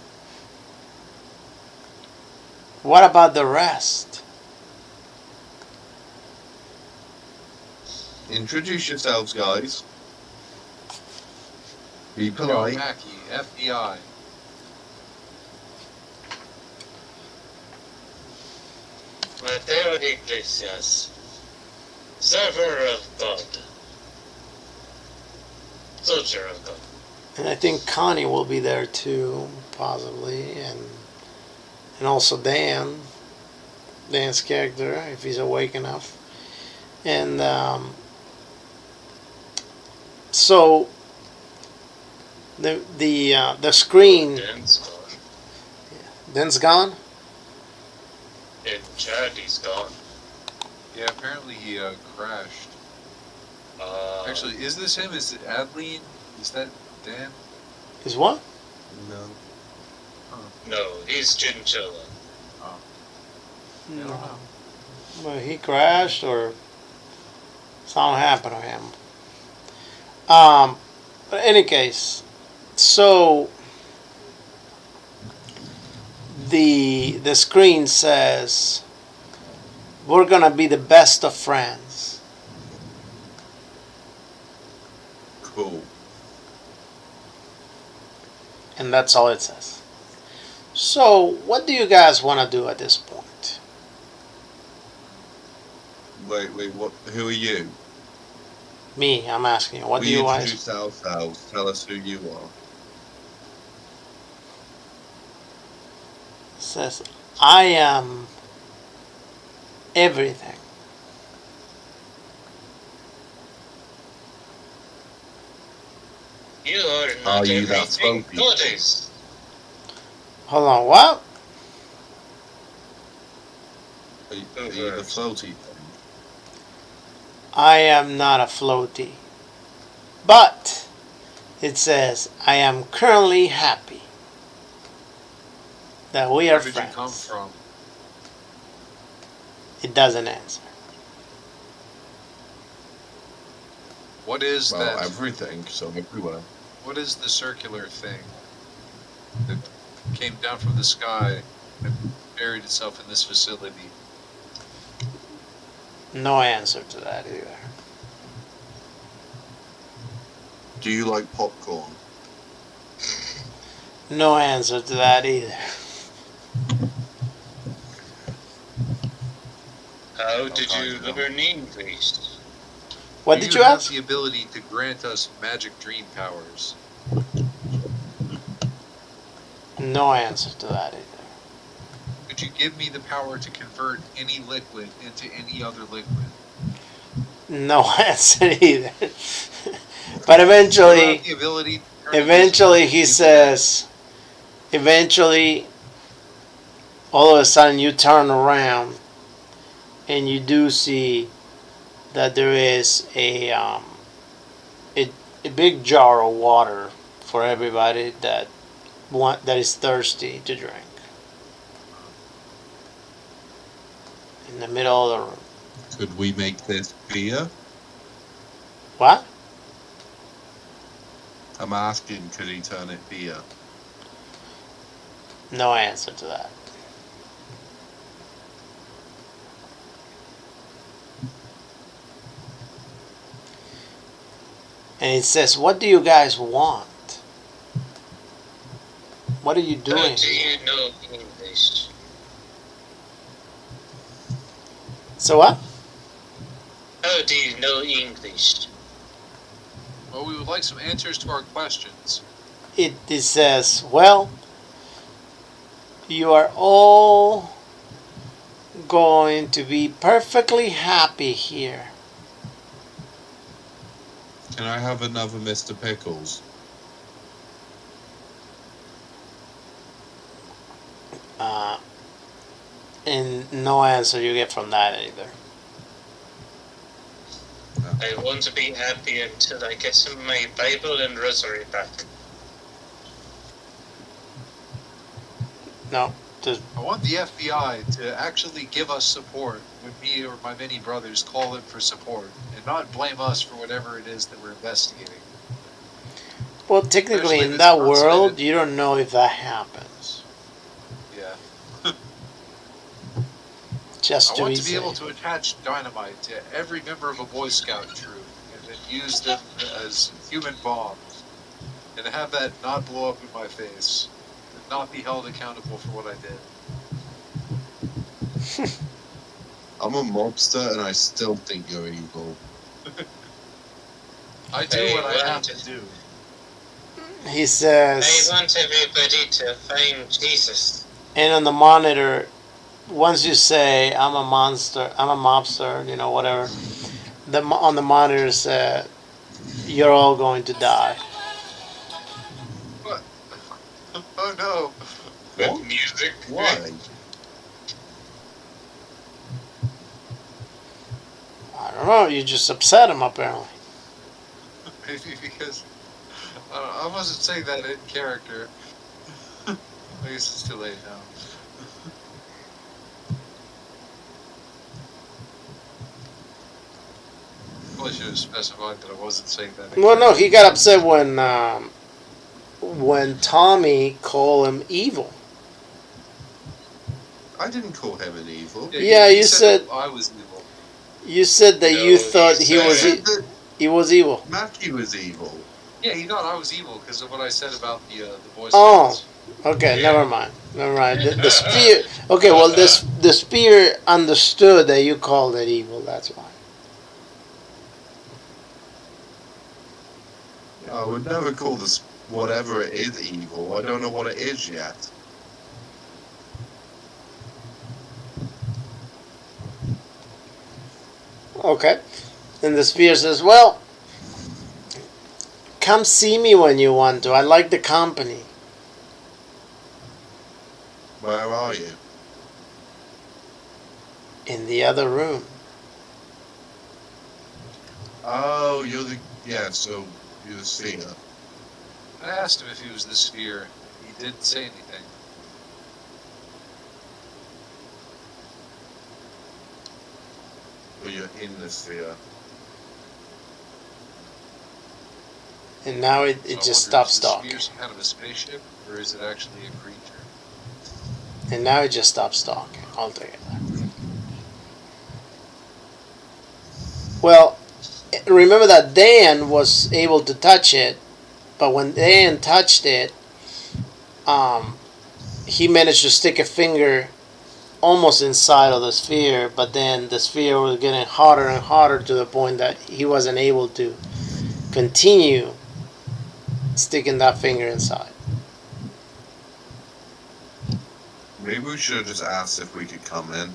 What about the rest? Introduce yourselves, guys. Be Joe polite. Mackey, FBI. Mateo Iglesias, server of God, soldier of God. And I think Connie will be there too, possibly, and also Dan's character, if he's awake enough. And so the screen. Dan's gone. Dan's gone. And Chaddy's gone. Yeah, apparently he crashed. Actually, is this him? Is it Adeline? Is that Dan? Is what? No. No, he's Chinchilla. I don't know. Well, he crashed or something happened to him. But in any case, so the screen says we're gonna be the best of friends. Cool. And that's all it says. So what do you guys want to do at this point? Wait, what? Who are you? Me, I'm asking you. What do We you want? introduce ourselves. Tell us who you are. It says I am everything. You are not Are you that everything. floaty? Nowadays. Hold on, what? Are you the floaty thing? I am not a floaty. But it says I am currently happy that we are Where did friends. you come from? It doesn't answer. What is Well, that? everything. So everywhere. What is the circular thing that came down from the sky and buried itself in this facility? No answer to that either. Do you like popcorn? No answer to that either. How did you learn English? What Do did you have ask? the ability to grant us magic dream powers? No answer to that either. Could you give me the power to convert any liquid into any other liquid? No answer either. But Do you eventually, have the ability to turn eventually he into says, eventually, all of a sudden you turn around and you do see that there is a big jar of water for everybody that is thirsty to drink in the middle of the room. Could we make this beer? What? I'm asking, could he turn it beer? No answer to that. And it says, what do you guys want? What are you How doing? do you know English? So what? How do you know English? Well, we would like some answers to our questions. It says, well, you are all going to be perfectly happy here. Can I have another Mr. Pickles? And no answer you get from that either. I want to be happy until I get my Bible and rosary back. No, just I want the FBI to actually give us support when me or my many brothers call it for support, and not blame us for whatever it is that we're investigating. well, technically Especially if in it's that not world, stated. you don't know if that happens. Yeah. Just I to want be to be able safe. to attach dynamite to every member of a Boy Scout troop and then use them as human bombs, and have that not blow up in my face, and not be held accountable for what I did. I'm a mobster and I still think you're evil. I do Hey, what I have want to it. do. He I says, want everybody to find Jesus. and on the monitor, once you say I'm a monster, I'm a mobster, you know, whatever, on the monitor said you're all going to die. What? Oh no! With What? music. Why? I don't know. You just upset him apparently. Maybe because I wasn't saying that in character. I guess it's too late now. probably should have specified that I wasn't saying that. Well, no, he got upset when Tommy called him evil. I didn't call him an evil. Yeah, he you said I was evil. you said that No, you thought he he was said- That he was evil. Mackie was evil. Yeah, he thought I was evil because of what I said about the Boy Oh. Scouts. Okay, Yeah. never mind. The spear. Okay, well, the spear understood that you called it evil. That's why. I would never call this whatever it is evil. I don't know what it is yet. Okay, and the spear says, "Well, come see me when you want to. I like the company." Where are you? In the other room. Oh, you're the so you're the seer. I asked him if he was the sphere. He didn't say anything. But you're in the sphere. And now it So I just wonder, stops is the talking. sphere some kind of a spaceship, or is it actually a creature? And now it just stops talking altogether. Well, remember that Dan was able to touch it, but when Dan touched it, he managed to stick a finger almost inside of the sphere, but then the sphere was getting hotter and hotter to the point that he wasn't able to continue sticking that finger inside. Maybe we should have just asked if we could come in.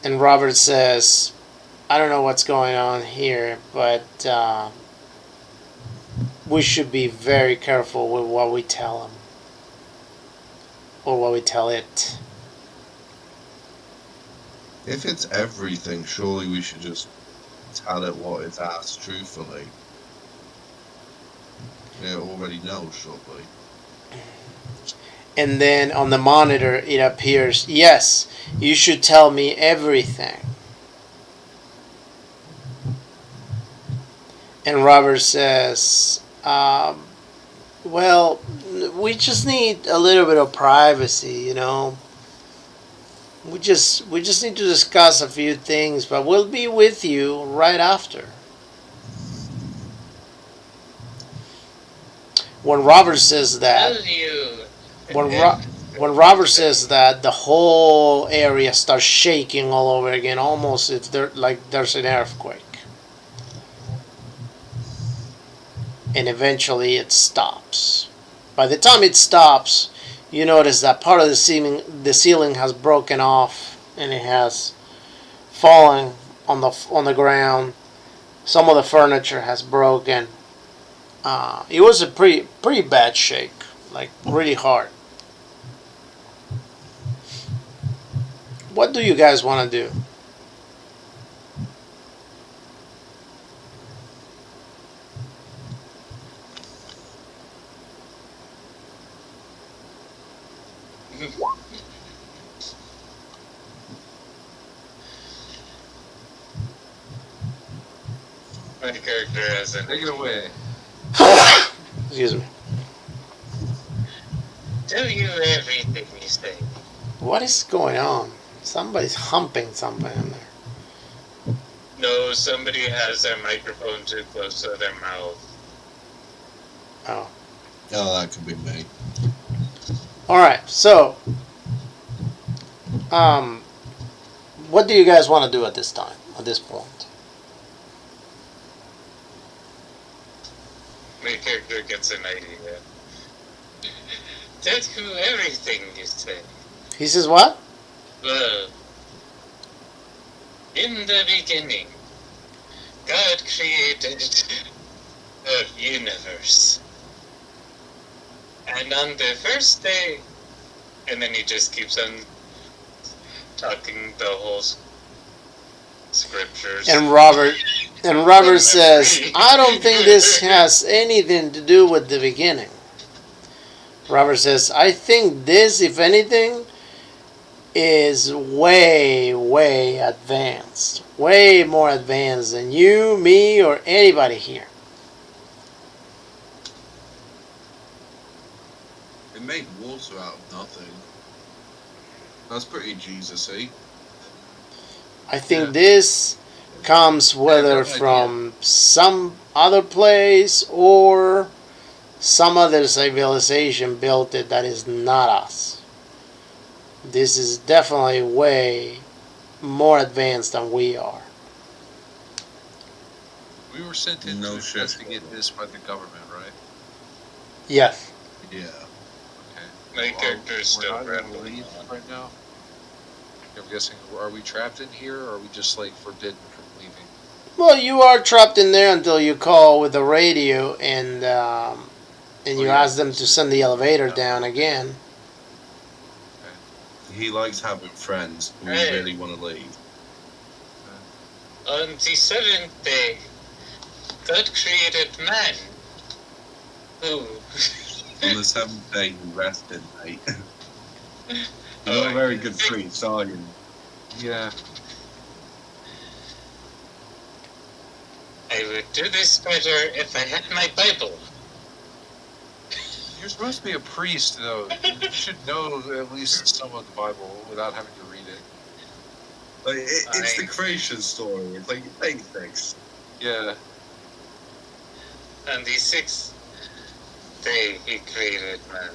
And Robert says, I don't know what's going on here, but we should be very careful with what we tell him. Or what we tell it. If it's everything, surely we should just tell it what it's asked truthfully. It already knows, surely. And then on the monitor it appears, yes, you should tell me everything. And Robert says, well, we just need a little bit of privacy, you know. We just need to discuss a few things, but we'll be with you right after. When Robert says that, Will you? when Robert says that, the whole area starts shaking all over again, almost if there's an earthquake. And eventually it stops. By the time it stops, you notice that part of the ceiling has broken off and it has fallen on the ground. Some of the furniture has broken. It was a pretty bad shake, like really hard. What do you guys want to do? My character hasn't. Take it away. Excuse me. Tell you everything you say. What is going on? Somebody's humping something in there. No, somebody has their microphone too close to their mouth. Oh. Oh, that could be me. Alright, so what do you guys want to do at this time, at this point? My character gets an idea. Tell you everything you say. He says what? Well, in the beginning, God created the universe. And on the first day, and then he just keeps on talking the whole scriptures. And Robert says, I don't think this has anything to do with the beginning. Robert says, I think this, if anything, is way, way advanced. Way more advanced than you, me, or anybody here. It made water out of nothing. That's pretty Jesus-y. I think this comes whether good from some other place or some other civilization built it that is not us. This is definitely way more advanced than we are. We were sent in No to shit. investigate this by the government, right? Yes. Yeah. My character is We're still not able to rambling leave on. right now. I'm guessing, are we trapped in here, or are we just like forbidden from leaving? Well, you are trapped in there until you call with the radio and you yeah. ask them to send the elevator down again. He likes having friends who Hey. really want to leave. On the seventh day, God created man. Who? On the seventh day, he rested, mate. You're not a very good priest, are you? Yeah. I would do this better if I had my Bible. You're supposed to be a priest, though. You should know at least some of the Bible without having to read it. Like, it's the creation story. It's like basics. Yeah. On the sixth day, he created man.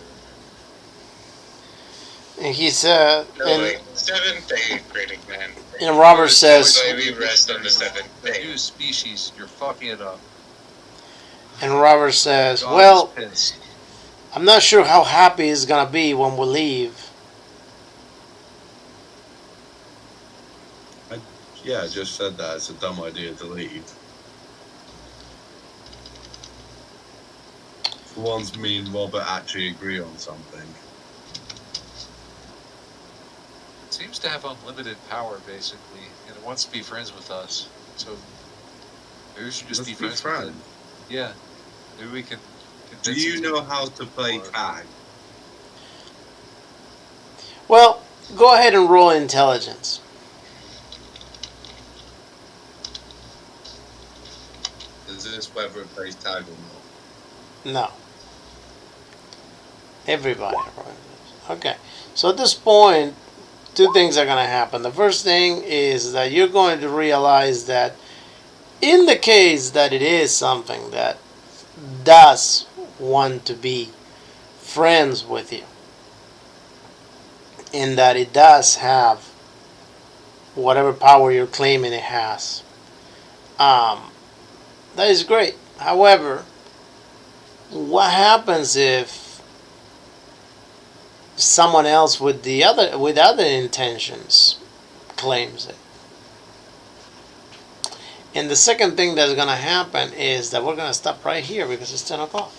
And he said, No, wait, seventh day, he created man. and Robert says, That's why we rest on the seventh The day. new species, you're fucking it up. and Robert says, God well, is pissed. I'm not sure how happy he's gonna be when we leave. Yeah, I just said that. It's a dumb idea to leave. For once, me and Robert actually agree on something. It seems to have unlimited power, basically, and it wants to be friends with us. So maybe we should just Let's be friends with it. Yeah. Maybe we can. Do you know how to play tag? Well, go ahead and roll intelligence. Is this whether it plays tag or not? No. Everybody. Okay. So at this point, two things are going to happen. The first thing is that you're going to realize that in the case that it is something that does want to be friends with you, in that it does have whatever power you're claiming it has, that is great. However, what happens if someone else with other intentions claims it? And the second thing that's going to happen is that we're going to stop right here because it's 10 o'clock.